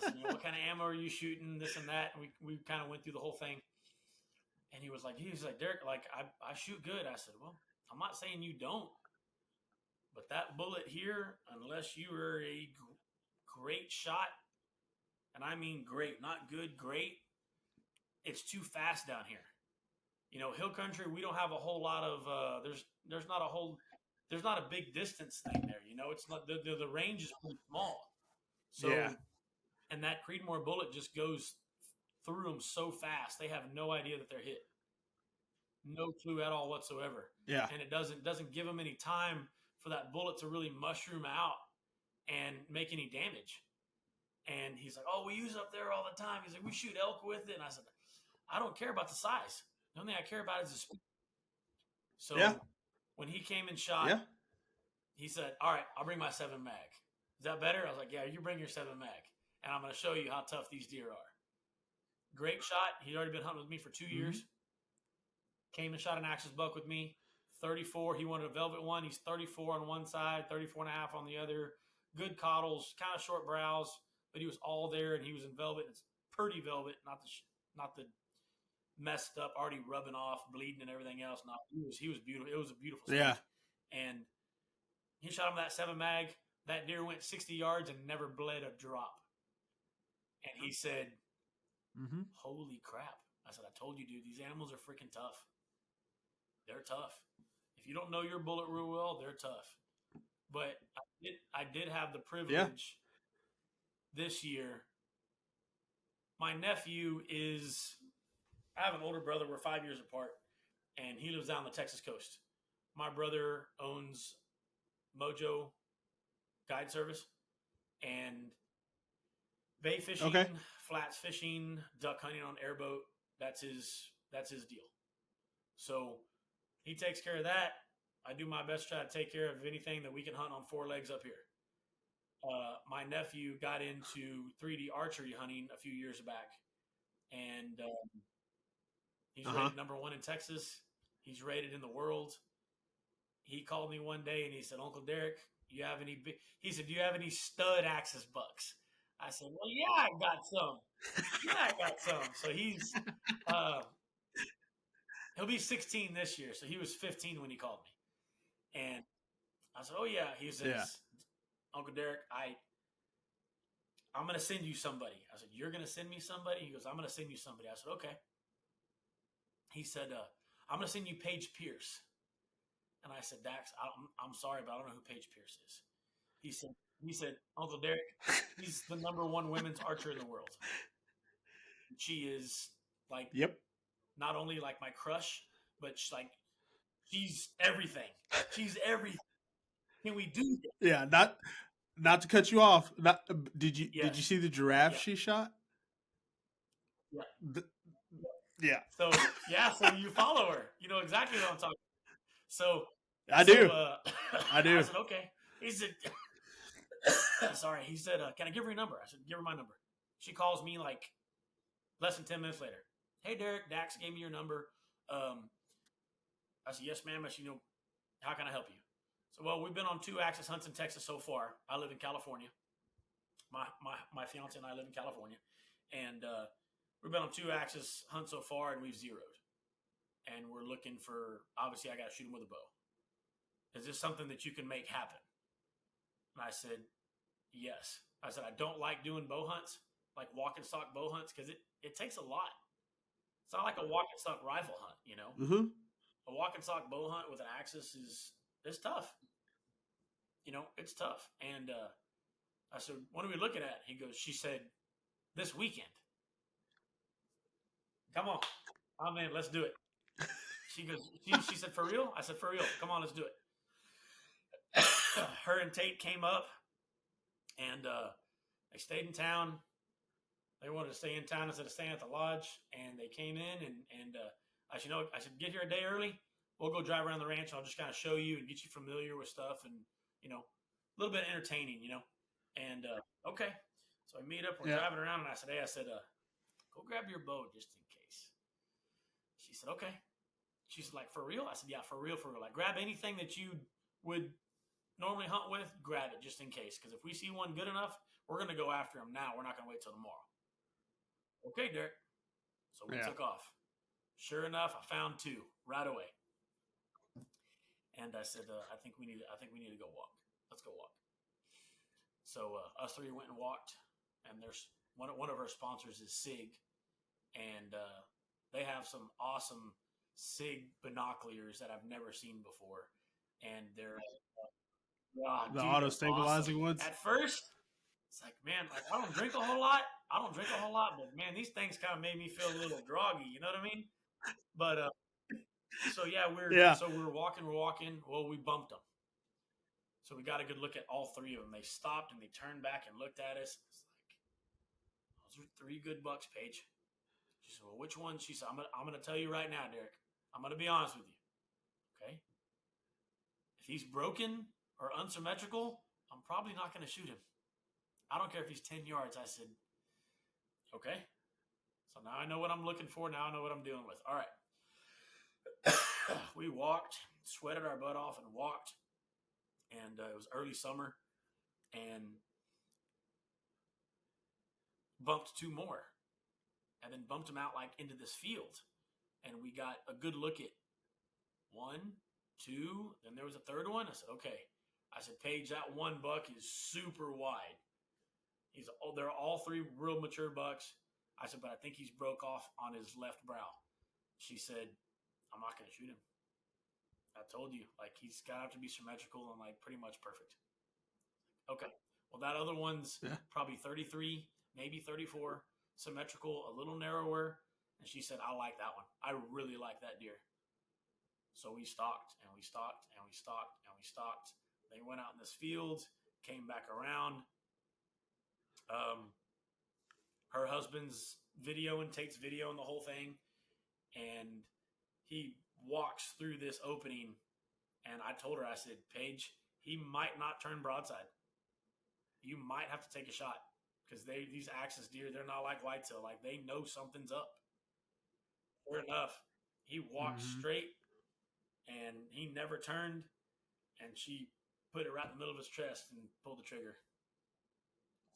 said, what kind of ammo are you shooting? This and that. And we kind of went through the whole thing. And he was like, Derek, I shoot good. I said, well, I'm not saying you don't. But that bullet here, unless you are a great shot, and I mean great, not good, great, it's too fast down here. You know, hill country, we don't have a whole lot of there's not a big distance thing there. You know, it's not the range is pretty small. So and that Creedmoor bullet just goes through them so fast, they have no idea that they're hit. No clue at all whatsoever. Yeah. And it doesn't give them any time for that bullet to really mushroom out and make any damage. And he's like, oh, we use it up there all the time. He's like, we shoot elk with it. And I said, I don't care about the size. The only thing I care about is the speed. So when he came and shot, he said, all right, I'll bring my 7 mag. Is that better? I was like, yeah, you bring your 7 mag. And I'm going to show you how tough these deer are. Great shot. He'd already been hunting with me for 2 years. Came and shot an axis buck with me. 34. He wanted a velvet one. He's 34 on one side, 34 and a half on the other. Good coddles, kind of short brows, but he was all there, and he was in velvet. It's pretty velvet, not the messed up, already rubbing off, bleeding, and everything else. No, he was beautiful. It was a beautiful stage. Yeah. And he shot him that 7 mag. That deer went 60 yards and never bled a drop. And he said, holy crap. I said, I told you, dude, these animals are freaking tough. They're tough. If you don't know your bullet real well, they're tough. But I did have the privilege this year. My nephew is, I have an older brother. We're 5 years apart, and he lives down the Texas coast. My brother owns Mojo Guide Service, and bay fishing, flats fishing, duck hunting on airboat. That's his deal. So he takes care of that. I do my best to try to take care of anything that we can hunt on 4 legs up here. My nephew got into 3D archery hunting a few years back, and he's rated number 1 in Texas. He's rated in the world. He called me one day and he said, Uncle Derek, he said, do you have any stud Axis bucks? I said, well, yeah, I got some. So he's, he'll be 16 this year. So he was 15 when he called me. And I said, oh yeah. He says, Uncle Derek, I'm going to send you somebody. I said, you're going to send me somebody? He goes, I'm going to send you somebody. I said, okay. He said, I'm going to send you Paige Pierce. And I said, Dax, I'm sorry, but I don't know who Paige Pierce is. He said, Uncle Derek, he's the number 1 women's archer in the world. She is like, not only like my crush, but she's everything. She's everything. Can we do this? Yeah, not to cut you off. Did you see the giraffe she shot? Yeah. So you follow her. You know exactly what I'm talking about. So I do. I said, okay. He said, sorry. He said, can I give her your number? I said, give her my number. She calls me like less than 10 minutes later. Hey, Derek, Dax gave me your number. I said, yes, ma'am. I said, how can I help you? So, well, we've been on 2 Axis hunts in Texas so far. I live in California. My fiance and I live in California. And we've been on 2 Axis hunts so far, and we've zeroed. And we're looking for, obviously, I got to shoot him with a bow. Is this something that you can make happen? And I said, yes. I said, I don't like doing bow hunts, like walk and stock bow hunts, because it takes a lot. It's not like a walk and stock rifle hunt, you know? Mm-hmm. A walk and stock bow hunt with an Axis is tough. You know, it's tough. And I said, what are we looking at? She said, this weekend. Come on. Oh, man, let's do it. She goes, she said, for real? I said, for real. Come on, let's do it. Her and Tate came up, and they stayed in town. They wanted to stay in town instead of staying at the lodge, and they came in, and I said, get here a day early. We'll go drive around the ranch, and I'll just kind of show you and get you familiar with stuff, and, a little bit entertaining, And, okay. So I meet up, we're driving around, and I said, go grab your bow just in case. She said, okay. She's like, for real? I said, yeah, for real. Like, grab anything that you would normally hunt with, grab it just in case. Because if we see one good enough, we're going to go after him now. We're not going to wait till tomorrow. Okay, Derek. So we took off. Sure enough, I found 2 right away. And I said, I think we need to go walk. Let's go walk. So us 3 went and walked. And there's one of our sponsors is SIG. And they have some awesome SIG binoculars that I've never seen before, and they're the auto stabilizing awesome. ones. At first, it's like, man, I don't drink a whole lot, but man, these things kind of made me feel a little groggy. You know what I mean? But so we're walking. Well, we bumped them, so we got a good look at all 3 of them. They stopped and they turned back and looked at us. It's like, those are 3 good bucks, Paige. She said, well, which one? She said, I'm going to tell you right now, Derek. I'm going to be honest with you. Okay? If he's broken or unsymmetrical, I'm probably not going to shoot him. I don't care if he's 10 yards. I said, okay. So now I know what I'm looking for. Now I know what I'm dealing with. All right. we walked, sweated our butt off, and walked. And it was early summer, and bumped two more, and then bumped them out like into this field, and we got a good look at one, two, then there was a third one. I said, okay. I said, Paige, that one buck is super wide. They're all three real mature bucks. I said, but I think he's broke off on his left brow. She said, I'm not going to shoot him. I told you, like, he's got to have to be symmetrical and like pretty much perfect. Okay. Well, that other one's probably 33, maybe 34, symmetrical, a little narrower. And she said, I like that one. I really like that deer. So we stalked and we stalked and we stalked and we stalked. They went out in this field, came back around. Her husband's videoing, takes video and the whole thing. And he walks through this opening. And I told her, I said, Paige, he might not turn broadside. You might have to take a shot because these axis deer, they're not like whitetail. Like they know something's up. Sure enough, he walked straight and he never turned. And she put it right in the middle of his chest and pulled the trigger.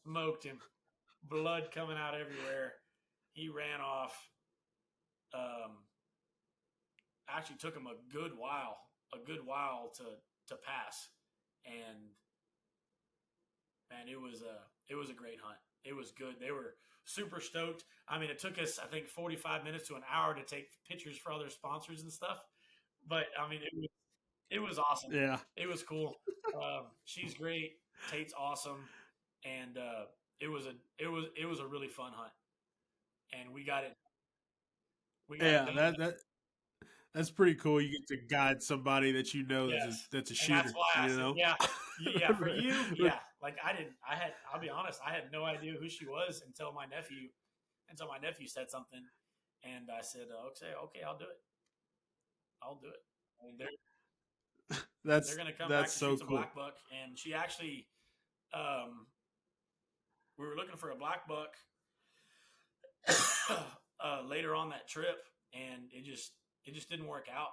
Smoked him. Blood coming out everywhere. He ran off. Actually took him a good while to pass. And man, it was a great hunt. It was good. They were super stoked. I mean, it took us, I think, 45 minutes to an hour to take pictures for other sponsors and stuff. But I mean, it was awesome. Yeah, it was cool. She's great. Tate's awesome, and it was a really fun hunt. And we got it. That's pretty cool. You get to guide somebody that you know that's a shooter. And that's why I said, know? Yeah, for you, yeah. Like I'll be honest, I had no idea who she was until my nephew said something, and I said, okay, I'll do it. And they're gonna come back to shoot some black buck, and she actually, we were looking for a black buck later on that trip, and it just didn't work out.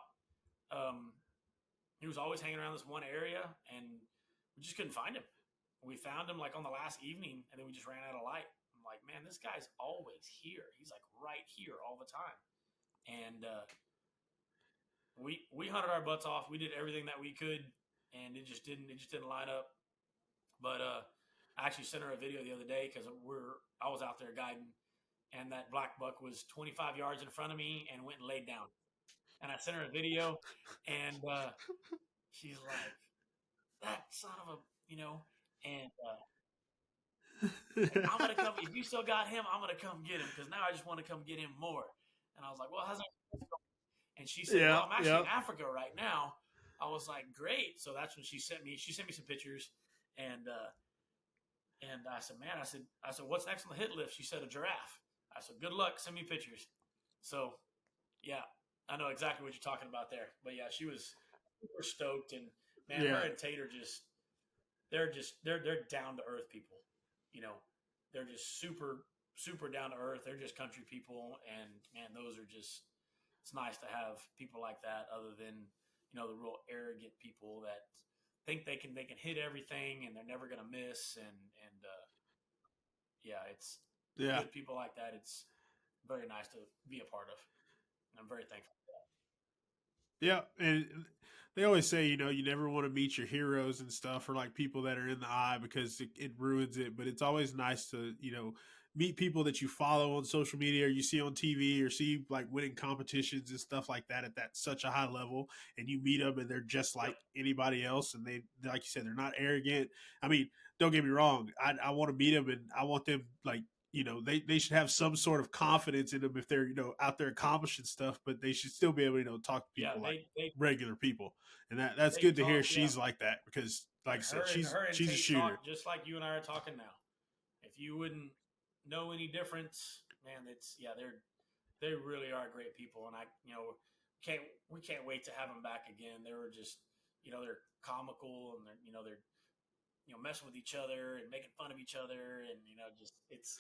He was always hanging around this one area, and we just couldn't find him. We found him like on the last evening, and then we just ran out of light. I'm like, man, this guy's always here. He's like right here all the time. And we hunted our butts off. We did everything that we could, and it just didn't line up. But I actually sent her a video the other day because I was out there guiding, and that black buck was 25 yards in front of me and went and laid down. And I sent her a video, and she's like, that son of a, and I'm going to come, if you still got him, I'm going to come get him because now I just want to come get him more. And I was like, well, how's that going? And she said, well, I'm actually in Africa right now. I was like, great. So that's when she sent me some pictures, and I said, man, I said, what's next on the hit list? She said, a giraffe. I said, good luck. Send me pictures. So, yeah, I know exactly what you're talking about there. But yeah, she was super stoked, and man, her and Tate are they're down to earth people. They're just super, super down to earth. They're just country people, and man, those are just. It's nice to have people like that, other than the real arrogant people that think they can hit everything and they're never going to miss. And it's good people like that. It's very nice to be a part of. And I'm very thankful for that. Yeah, and they always say, you never want to meet your heroes and stuff, or like people that are in the eye, because it ruins it. But it's always nice to, meet people that you follow on social media, or you see on TV, or see like winning competitions and stuff like that at such a high level, and you meet them and they're just like anybody else. And they, like you said, they're not arrogant. I mean, don't get me wrong. I want to meet them, and I want them like, they should have some sort of confidence in them if they're, out there accomplishing stuff, but they should still be able to, talk to people regular people. And that's good to hear she's like that, because like I said, she's a shooter. Just like you and I are talking now. If you wouldn't know any difference, man, they really are great people. And we can't wait to have them back again. They were just, they're comical, and they're messing with each other and making fun of each other. And, just, it's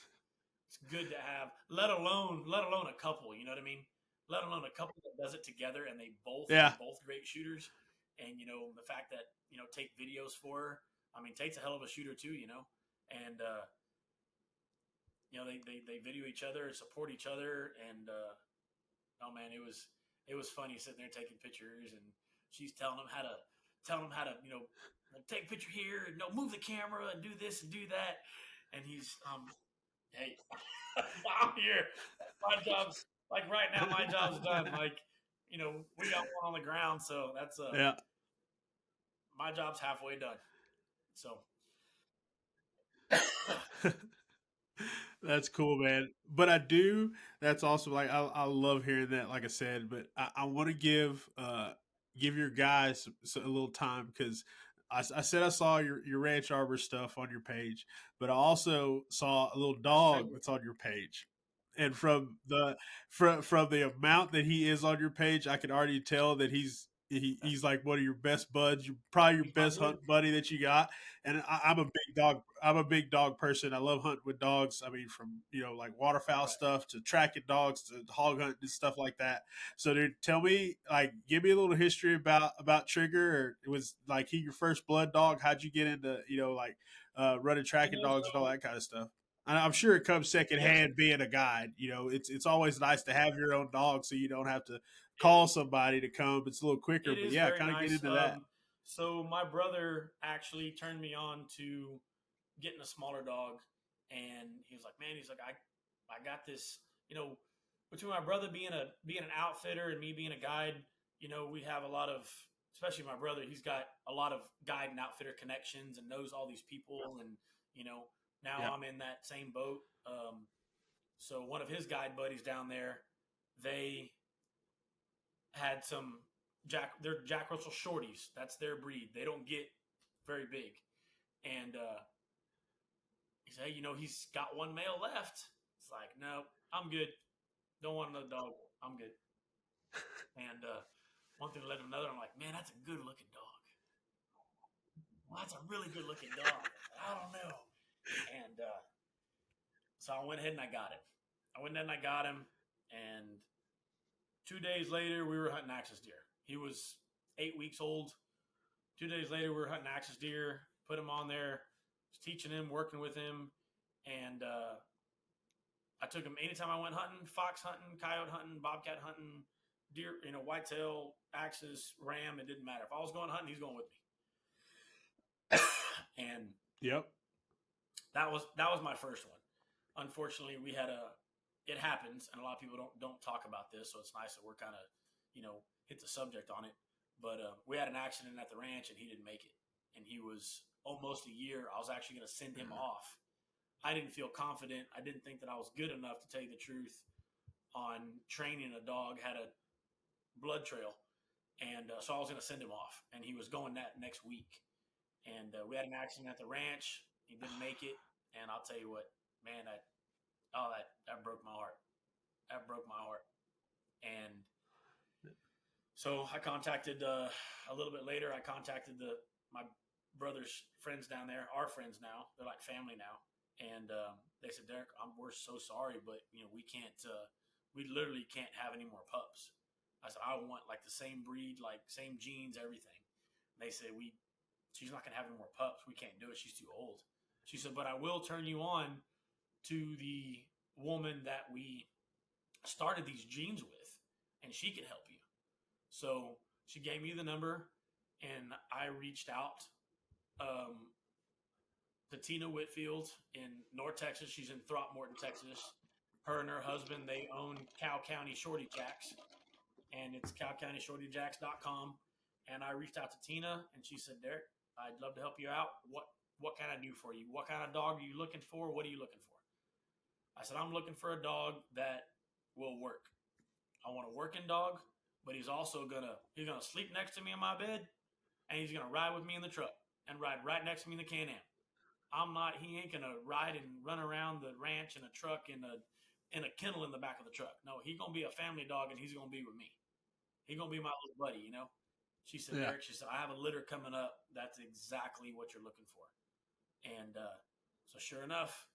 good to have, let alone a couple, you know what I mean? let alone a couple that does it together, and they both Yeah. are both great shooters. And the fact that take videos for her. I mean, Tate's a hell of a shooter too, and they video each other and support each other. And oh man, it was funny sitting there taking pictures, and she's telling him how to take a picture here, and move the camera and do this and do that. And he's hey, I'm here. My job's like right now. My job's done. Like we got one on the ground, so that's Yeah. my job's halfway done. So That's cool, man. But I do. That's awesome. Like I love hearing that. Like I said, but I want to give your guys a little time because I said I saw your Ranch Arbor stuff on your page, but I also saw a little dog that's on your page. And from the amount that he is on your page, I can already tell that he's like one of your best buds, probably your he's my best dude. hunt buddy that you got. And I'm a big dog person. I love hunting with dogs. I mean, from like waterfowl Right. stuff to tracking dogs to hog hunting and stuff like that. So, dude, tell me, like, give me a little history about Trigger. Or it was like he your first blood dog? How'd you get into like running tracking dogs and all So that kind of stuff? I'm sure it comes yes, secondhand being a guide. It's always nice to have your own dog so you don't have to call somebody to come. It's a little quicker. it But is yeah, very kind of get nice. into that. So my brother actually turned me on to getting a smaller dog, and he was like, "Man," he's like, I got this." Between my brother being an outfitter and me being a guide, we have a lot of, especially my brother. He's got a lot of guide and outfitter connections and knows all these people, and now Yeah. I'm in that same boat. So one of his guide buddies down there, they had they're Jack Russell Shorties. That's their breed. They don't get very big. And he said, hey, he's got one male left. It's like, no, I'm good. Don't want another dog. I'm good. And one thing led to another. I'm like, man, that's a good looking dog. Well, that's a really good looking dog. I don't know. And so I went ahead and I got him. And 2 days later, we were hunting axis deer. He was 8 weeks old. 2 days later, we were hunting axis deer. Put him on there. Was teaching him, working with him, and I took him anytime I went hunting: fox hunting, coyote hunting, bobcat hunting, deer, whitetail, axis, ram. It didn't matter. If I was going hunting, he's going with me. And Yep. that was my first one. Unfortunately, we had it happens, and a lot of people don't talk about this, so it's nice that we're kind of hit the subject on it. But we had an accident at the ranch, and he didn't make it, and he was almost a year. I was actually going to send him off. I didn't feel confident. I didn't think that I was good enough to tell you the truth on training a dog, had a blood trail, and so I was going to send him off, and he was going that next week. And we had an accident at the ranch. He didn't make it, and I'll tell you what, man, that broke my heart. That broke my heart. And so I contacted a little bit later. I contacted my brother's friends down there, our friends now. They're like family now, and they said, Derek, we're so sorry, but we can't. We literally can't have any more pups. I said, I want like the same breed, like same genes, everything. And they said, she's not gonna have any more pups. We can't do it. She's too old. She said, but I will turn you on to the woman that we started these genes with, and she can help you. So she gave me the number, and I reached out to Tina Whitfield in North Texas. She's in Throckmorton, Texas. Her and her husband, they own Cow County Shorty Jacks, and it's cowcountyshortyjacks.com. And I reached out to Tina, and she said, Derek, I'd love to help you out. What can I do for you? What kind of dog are you looking for? What are you looking for? I said, I'm looking for a dog that will work. I want a working dog, but he's also gonna sleep next to me in my bed, and he's gonna ride with me in the truck and ride right next to me in the Can-Am. He ain't gonna ride and run around the ranch in a truck in a kennel in the back of the truck. No, he's gonna be a family dog, and he's gonna be with me. He's gonna be my little buddy, She said, Yeah. Derek, she said, I have a litter coming up. That's exactly what you're looking for. And so sure enough,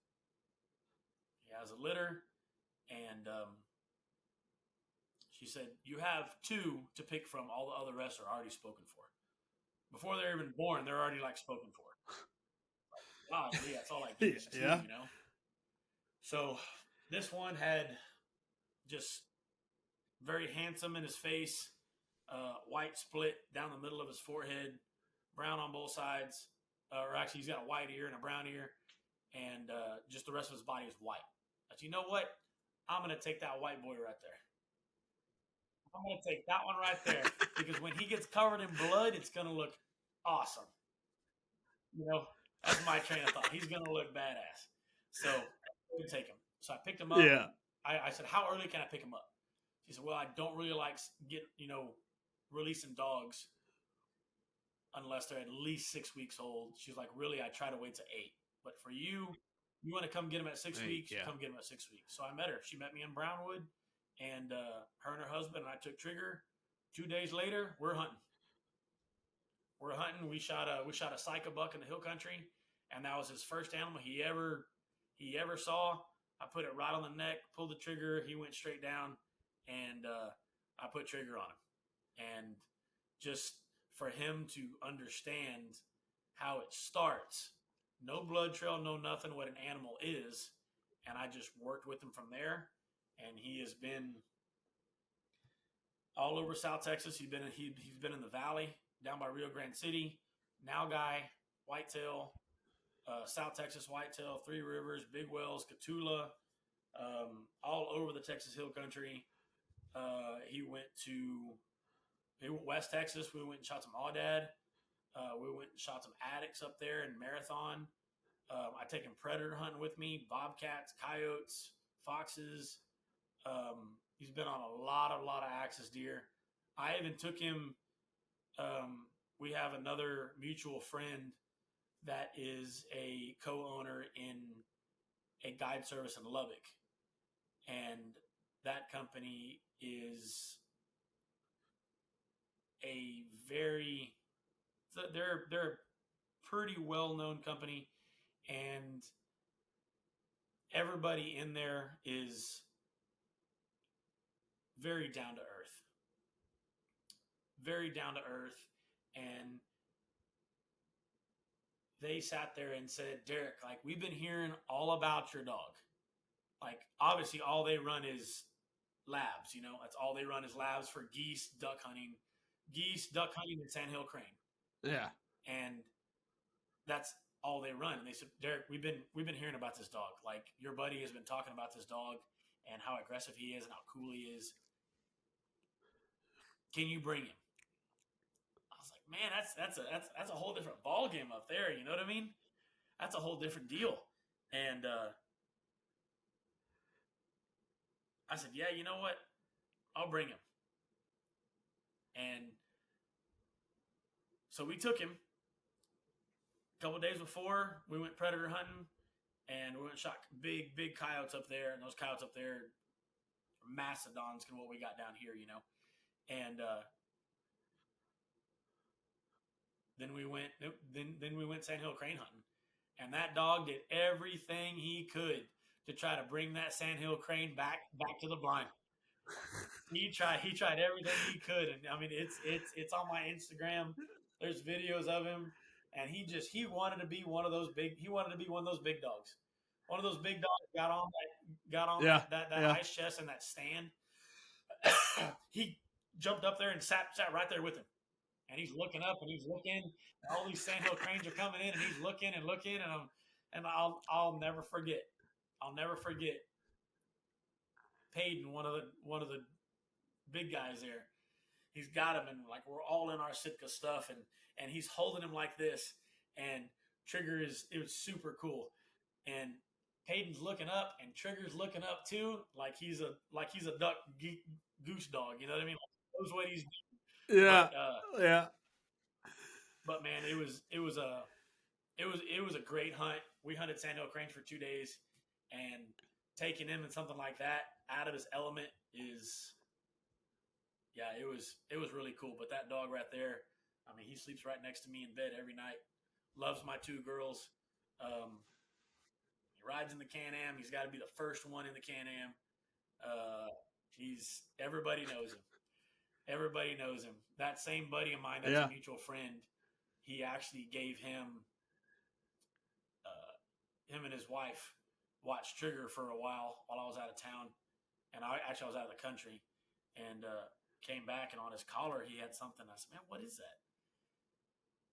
he has a litter, and She said, "You have 2 to pick from. All the other rest are already spoken for. Before they're even born, they're already like spoken for." God, yeah, that's all I get is 2, Yeah. you know. So this one had just very handsome in his face, white split down the middle of his forehead, brown on both sides, or actually he's got a white ear and a brown ear, and just the rest of his body is white. But you know what? I'm gonna take that white boy right there. I'm gonna take that one right there because when he gets covered in blood, it's gonna look awesome. You know, that's my train of thought. He's gonna look badass. So I'm gonna take him. So I picked him up. Yeah. I said, "How early can I pick him up?" She said, "Well, I don't really like releasing dogs unless they're at least 6 weeks old." She's like, "Really, I try to wait to 8. But for you, you want to come get him at 6 weeks, Yeah. come get him at 6 weeks." So I met her. She met me in Brownwood, and her and her husband and I took Trigger. 2 days later, we're hunting. We shot a Sika buck in the hill country, and that was his first animal he ever saw. I put it right on the neck, pulled the trigger. He went straight down, and I put trigger on him. And just for him to understand how it starts, no blood trail, no nothing, what an animal is, and I just worked with him from there. And he has been all over South Texas. He's been in the valley down by Rio Grande City, now guy, whitetail, South Texas whitetail, Three Rivers, Big Wells, Catula, all over the Texas Hill Country. He went West Texas. We went and shot some aoudad. We went and shot some addicts up there in Marathon. I take him predator hunting with me, bobcats, coyotes, foxes. He's been on a lot of axis deer. I even took him. We have another mutual friend that is a co-owner in a guide service in Lubbock, and that company is a very they're a pretty well-known company, and everybody in there is very down to earth. Very down to earth. And they sat there and said, "Derek, like, we've been hearing all about your dog. Like, obviously all they run is labs, that's all they run is labs for geese, duck hunting, and sandhill crane. Yeah. And that's all they run." And they said, "Derek, we've been hearing about this dog. Like, your buddy has been talking about this dog and how aggressive he is and how cool he is. Can you bring him?" I was like, "Man, that's a whole different ball game up there. You know what I mean? That's a whole different deal." And I said, "Yeah, you know what? I'll bring him." And so we took him. A couple of days before, we went predator hunting, and we went and shot big coyotes up there. And those coyotes up there are mastodons, kind of what we got down here, And then we went sandhill crane hunting, and that dog did everything he could to try to bring that sandhill crane back to the blind. He tried everything he could, and I mean it's on my Instagram. There's videos of him, and he wanted to be one of those big. He wanted to be one of those big dogs. One of those big dogs got on that ice chest and that stand. He jumped up there and sat right there with him. And he's looking up and he's looking. And all these sandhill cranes are coming in, and he's looking and looking. And I'll never forget. I'll never forget Payton, one of the big guys there. He's got him, and like we're all in our Sitka stuff, and he's holding him like this. And it was super cool. And Payton's looking up, and Trigger's looking up too, like he's a duck goose dog. You know what I mean? Like, knows what he's doing. Yeah. But, yeah. But man, it was a great hunt. We hunted sandhill cranes for 2 days, and taking him in something like that out of his element is, yeah, it was really cool. But that dog right there, I mean, he sleeps right next to me in bed every night. Loves my 2 girls. He rides in the Can-Am. He's got to be the first one in the Can-Am. Everybody knows him. Everybody knows him. That same buddy of mine, that's Yeah. a mutual friend. He actually gave him and his wife watched Trigger for a while I was out of town, and I was out of the country, and came back, and on his collar he had something. I said, "Man, what is that?"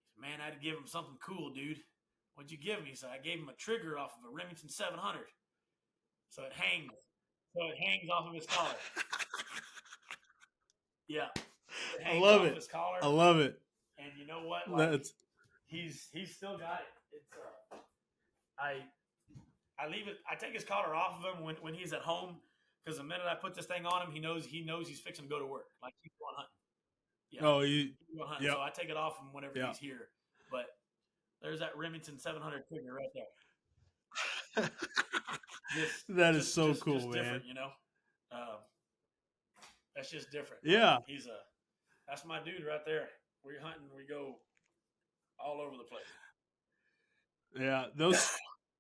He said, "Man, I had to give him something cool, dude." "What'd you give him?" He said, "I gave him a trigger off of a Remington 700, so it hangs off of his collar." Yeah, it hangs love off it. his collar. I love it. And you know what? Like, That's he's still got it. It's I leave it. I take his collar off of him when he's at home, because the minute I put this thing on him, he knows he's fixing to go to work. Like, he's going hunting. Yeah. He's going hunting. Yep. So I take it off him whenever Yep. he's here. But there's that Remington 700 trigger right there. That is so cool, just man. Different, you know. That's just different. Yeah. That's my dude right there. We're hunting. We go all over the place. Yeah,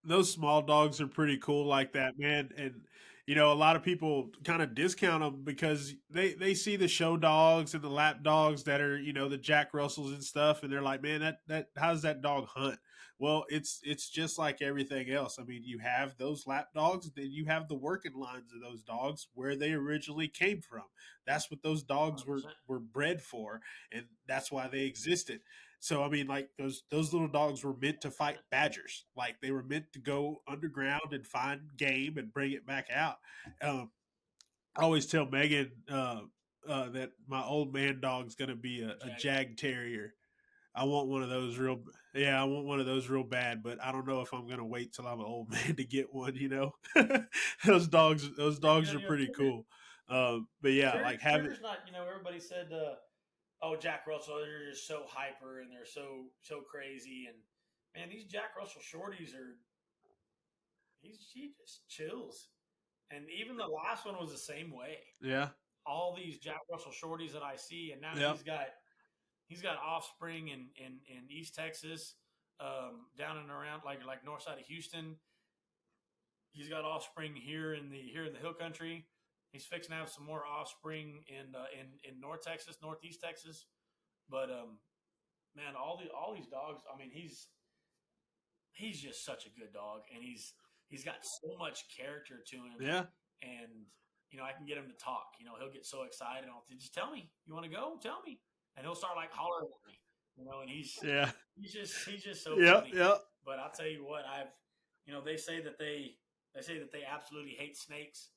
those small dogs are pretty cool like that, man. And you know, a lot of people kind of discount them because they see the show dogs and the lap dogs that are, you know, the Jack Russells and stuff, and they're like, man, that how does that dog hunt? Well, it's just like everything else. I mean, you have those lap dogs, then you have the working lines of those dogs where they originally came from. That's what those dogs 100%. were bred for, and that's why they existed. So I mean, like those little dogs were meant to fight badgers. Like they were meant to go underground and find game and bring it back out. I always tell Megan that my old man dog's going to be a Jag Terrier. I want one of those I want one of those real bad, but I don't know if I'm going to wait till I'm an old man to get one. You know, those dogs are pretty cool. But yeah, like having Trigger's not. You know, everybody said. Oh, Jack Russell, they're just so hyper and they're so crazy. And man, these Jack Russell shorties he just chills. And even the last one was the same way. Yeah. All these Jack Russell shorties that I see, and now he's got offspring in East Texas, down and around like north side of Houston. He's got offspring here in the Hill Country. He's fixing to have some more offspring in North Texas, Northeast Texas, but man, all these dogs. I mean, he's just such a good dog, and he's got so much character to him. Yeah, and you know, I can get him to talk. You know, he'll get so excited. I'll just tell me, you want to go? Tell me, and he'll start like hollering at me. You know, and he's just so funny. Yeah. But I'll tell you what, they say that they absolutely hate snakes.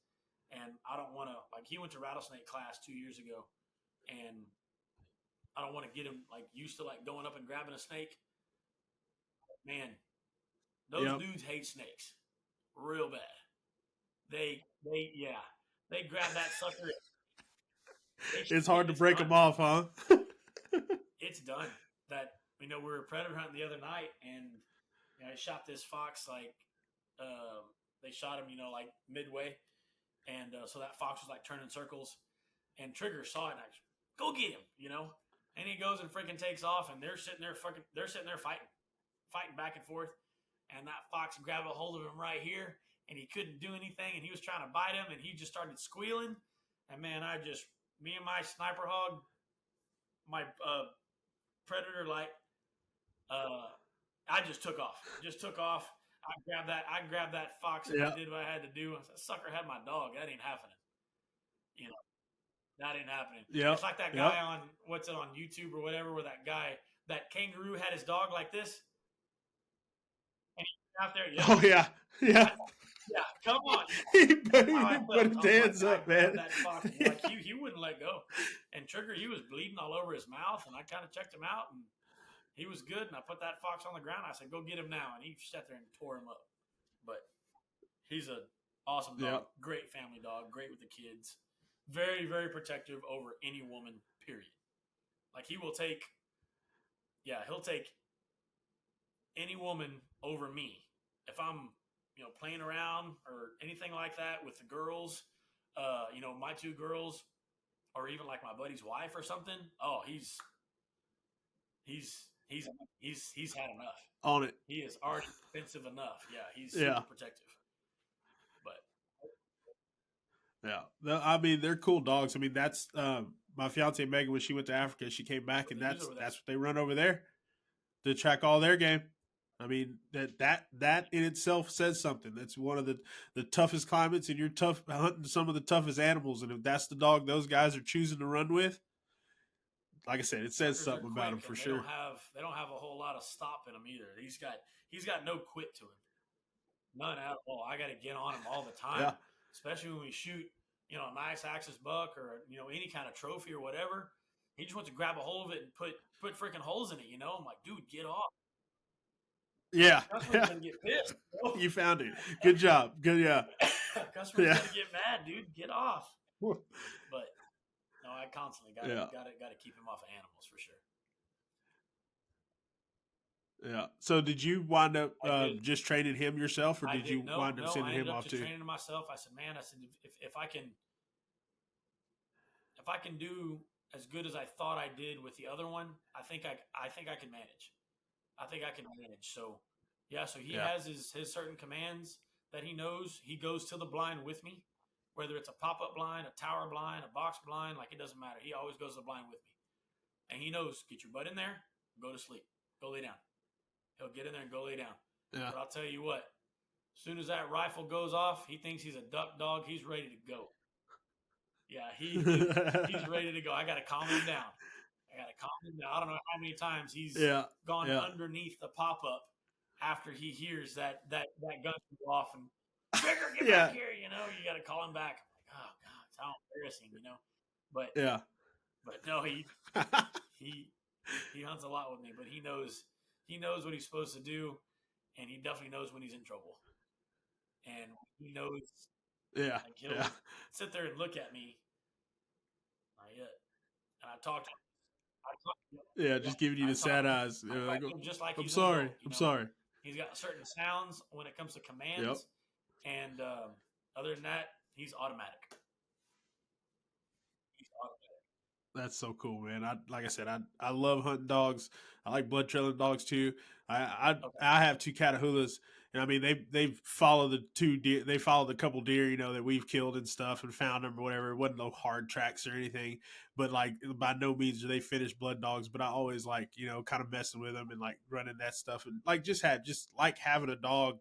And I don't want to, like, he went to rattlesnake class 2 years ago, and I don't want to get him like used to like going up and grabbing a snake. Man, those dudes hate snakes real bad. They grab that sucker. It's hard to break them off, huh? It's done. That, we were predator hunting the other night, and I shot this fox like they shot him, like midway. And so that fox was like turning circles, and Trigger saw it, and I just, go get him, and he goes and freaking takes off, and they're sitting there fighting back and forth, and that fox grabbed a hold of him right here, and he couldn't do anything, and he was trying to bite him, and he just started squealing, and man, me and my sniper hog, my predator, like, I just took off. I grabbed that fox, and I did what I had to do. I said, sucker had my dog. That ain't happening. That ain't happening. Yeah. It's like that guy on YouTube or whatever, where that kangaroo had his dog like this. And he's out there. Oh yeah. Yeah. Yeah. Come on. He put his hands up, man. That fox, like he wouldn't let go. And Trigger, he was bleeding all over his mouth, and I kind of checked him out, and he was good, and I put that fox on the ground. I said, go get him now. And he sat there and tore him up. But he's an awesome dog. Yep. Great family dog. Great with the kids. Very, very protective over any woman, period. Like, he'll take any woman over me. If I'm, playing around or anything like that with the girls, my two girls, or even like my buddy's wife or something. Oh, he's had enough. On it. He is already defensive enough. Yeah, he's super protective. But Yeah. I mean, they're cool dogs. I mean, that's my fiance Megan when she went to Africa. She came back, and that's what they run over there to track all their game. I mean that in itself says something. That's one of the toughest climates, and you're tough hunting some of the toughest animals. And if that's the dog those guys are choosing to run with, like I said, it says something about them for sure. They don't have a whole lot of stop in him either. He's got no quit to him, none at all. I got to get on him all the time, Yeah. especially when we shoot, a nice axis buck or any kind of trophy or whatever. He just wants to grab a hold of it and put freaking holes in it. I'm like, dude, get off. Yeah. Customers gonna get pissed. You found it. Good job. Good. Yeah. Customers gonna get mad, dude. Get off. But no, I constantly got to keep him off of animals for sure. Yeah. So did you wind up just training him yourself, or did you wind up sending him off too? Training him myself. I said, man, if I can do as good as I thought I did with the other one, I think I can manage. So yeah, so he has his certain commands that he knows. He goes to the blind with me, whether it's a pop-up blind, a tower blind, a box blind, like it doesn't matter. He always goes to the blind with me. And he knows, get your butt in there, go to sleep, go lay down. He'll get in there and go lay down. Yeah. But I'll tell you what, as soon as that rifle goes off, he thinks he's a duck dog. He's ready to go. Yeah, he's ready to go. I got to calm him down. I don't know how many times he's gone underneath the pop-up after he hears that gun go off and Trigger, get back here. You got to call him back. I'm like, oh God, it's how embarrassing, But no, he hunts a lot with me, but he knows what he's supposed to do, and he definitely knows when he's in trouble. And he knows, he'll sit there and look at me, not yet. And I talk to him. Just giving you the sad eyes. Just like I'm sorry. I'm sorry. He's got certain sounds when it comes to commands, and other than that, he's automatic. That's so cool, man. Like I said, I love hunting dogs. I like blood trailing dogs too. I have two Catahoulas, and I mean they follow the two deer. They follow the couple deer, that we've killed and stuff and found them or whatever. It wasn't no hard tracks or anything, but like by no means are they finished blood dogs. But I always like kind of messing with them and like running that stuff and like just like having a dog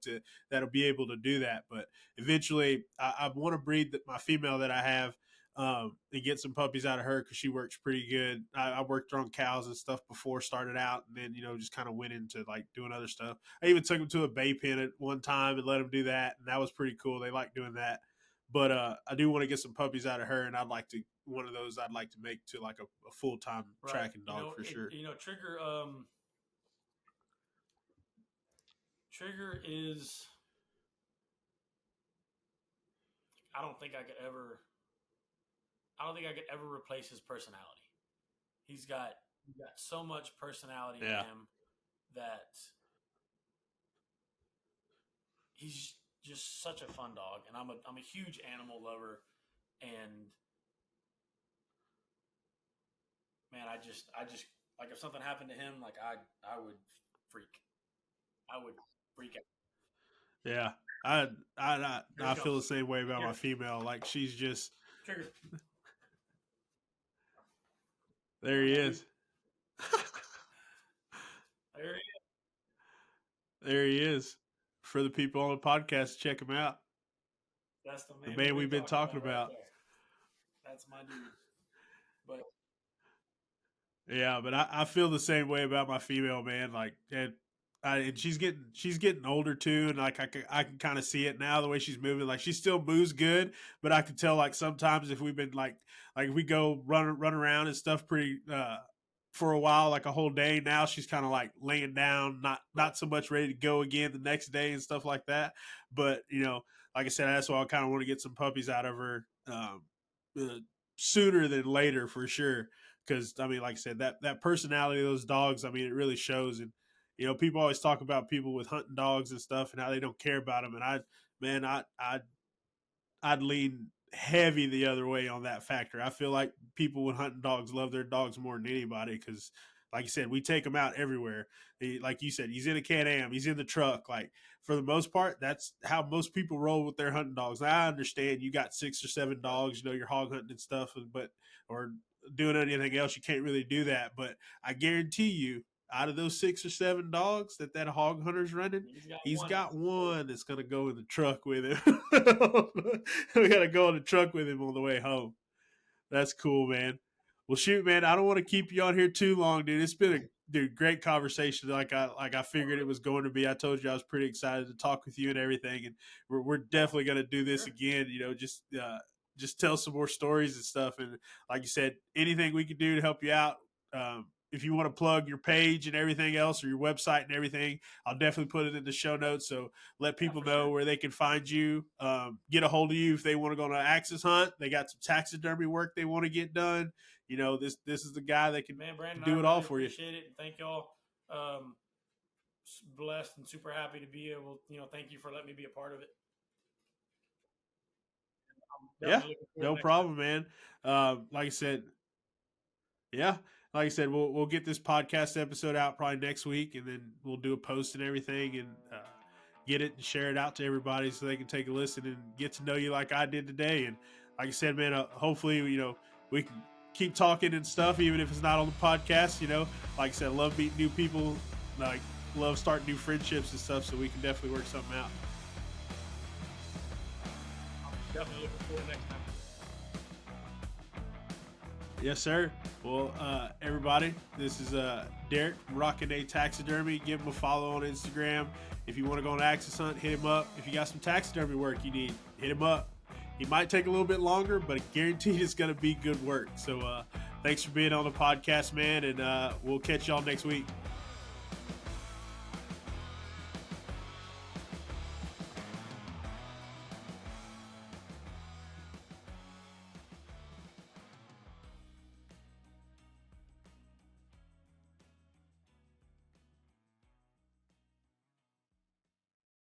that'll be able to do that. But eventually, I want to breed my female that I have. And get some puppies out of her because she works pretty good. I worked her on cows and stuff before started out, and then just kind of went into like doing other stuff. I even took them to a bay pen at one time and let them do that, and that was pretty cool. They like doing that. But I do want to get some puppies out of her, and I'd like to one of those. I'd like to make to like a full time tracking dog for sure. Trigger is. I don't think I could ever replace his personality. He's got so much personality in him that he's just such a fun dog. And I'm a huge animal lover, and man, I just like if something happened to him, like I would freak. I would freak out. Yeah. I feel the same way about my female. Like she's just Trigger. There he is. There he is. For the people on the podcast, check him out. That's the man we've been talking about. Right, that's my dude. But yeah, but I feel the same way about my female, man. Like, and she's getting older too, and like I can kind of see it now the way she's moving. Like she still moves good, but I can tell like sometimes if we've been like if we go run around and stuff pretty for a while, like a whole day. Now she's kind of like laying down, not so much ready to go again the next day and stuff like that. But like I said, that's why I kind of want to get some puppies out of her sooner than later for sure. Because I mean, like I said, that personality of those dogs, I mean, it really shows. And people always talk about people with hunting dogs and stuff and how they don't care about them. And I'd lean heavy the other way on that factor. I feel like people with hunting dogs love their dogs more than anybody because, like you said, we take him out everywhere. Like you said, he's in a Can-Am, he's in the truck. Like for the most part, that's how most people roll with their hunting dogs. Now, I understand you got 6 or 7 dogs, you're hog hunting and stuff, but or doing anything else, you can't really do that. But I guarantee you, out of those 6 or 7 dogs that hog hunter's running, he's got one that's going to go in the truck with him. We got to go in the truck with him on the way home. That's cool, man. Well, shoot, man, I don't want to keep you on here too long, dude. It's been a great conversation. Like I figured it was going to be. I told you I was pretty excited to talk with you and everything, and we're definitely going to do this again. Just tell some more stories and stuff. And like you said, anything we can do to help you out. If you want to plug your page and everything else, or your website and everything, I'll definitely put it in the show notes. So let people know where they can find you, get a hold of you if they want to go on an axis hunt. They got some taxidermy work they want to get done. This is the guy that can do it all for you. Appreciate it. And thank y'all. Blessed and super happy to be able, thank you for letting me be a part of it. Yeah, no problem, man. Like I said, we'll get this podcast episode out probably next week, and then we'll do a post and everything, and get it and share it out to everybody so they can take a listen and get to know you like I did today. And like I said, man, hopefully, we can keep talking and stuff, even if it's not on the podcast. Like I said, I love meeting new people, like love starting new friendships and stuff, so we can definitely work something out. Definitely looking forward to next time. Yes, sir. Well, everybody, this is Derek from Rockin' A Taxidermy. Give him a follow on Instagram. If you want to go on an axis hunt, hit him up. If you got some taxidermy work you need, hit him up. He might take a little bit longer, but guaranteed it's going to be good work. So thanks for being on the podcast, man, and we'll catch y'all next week.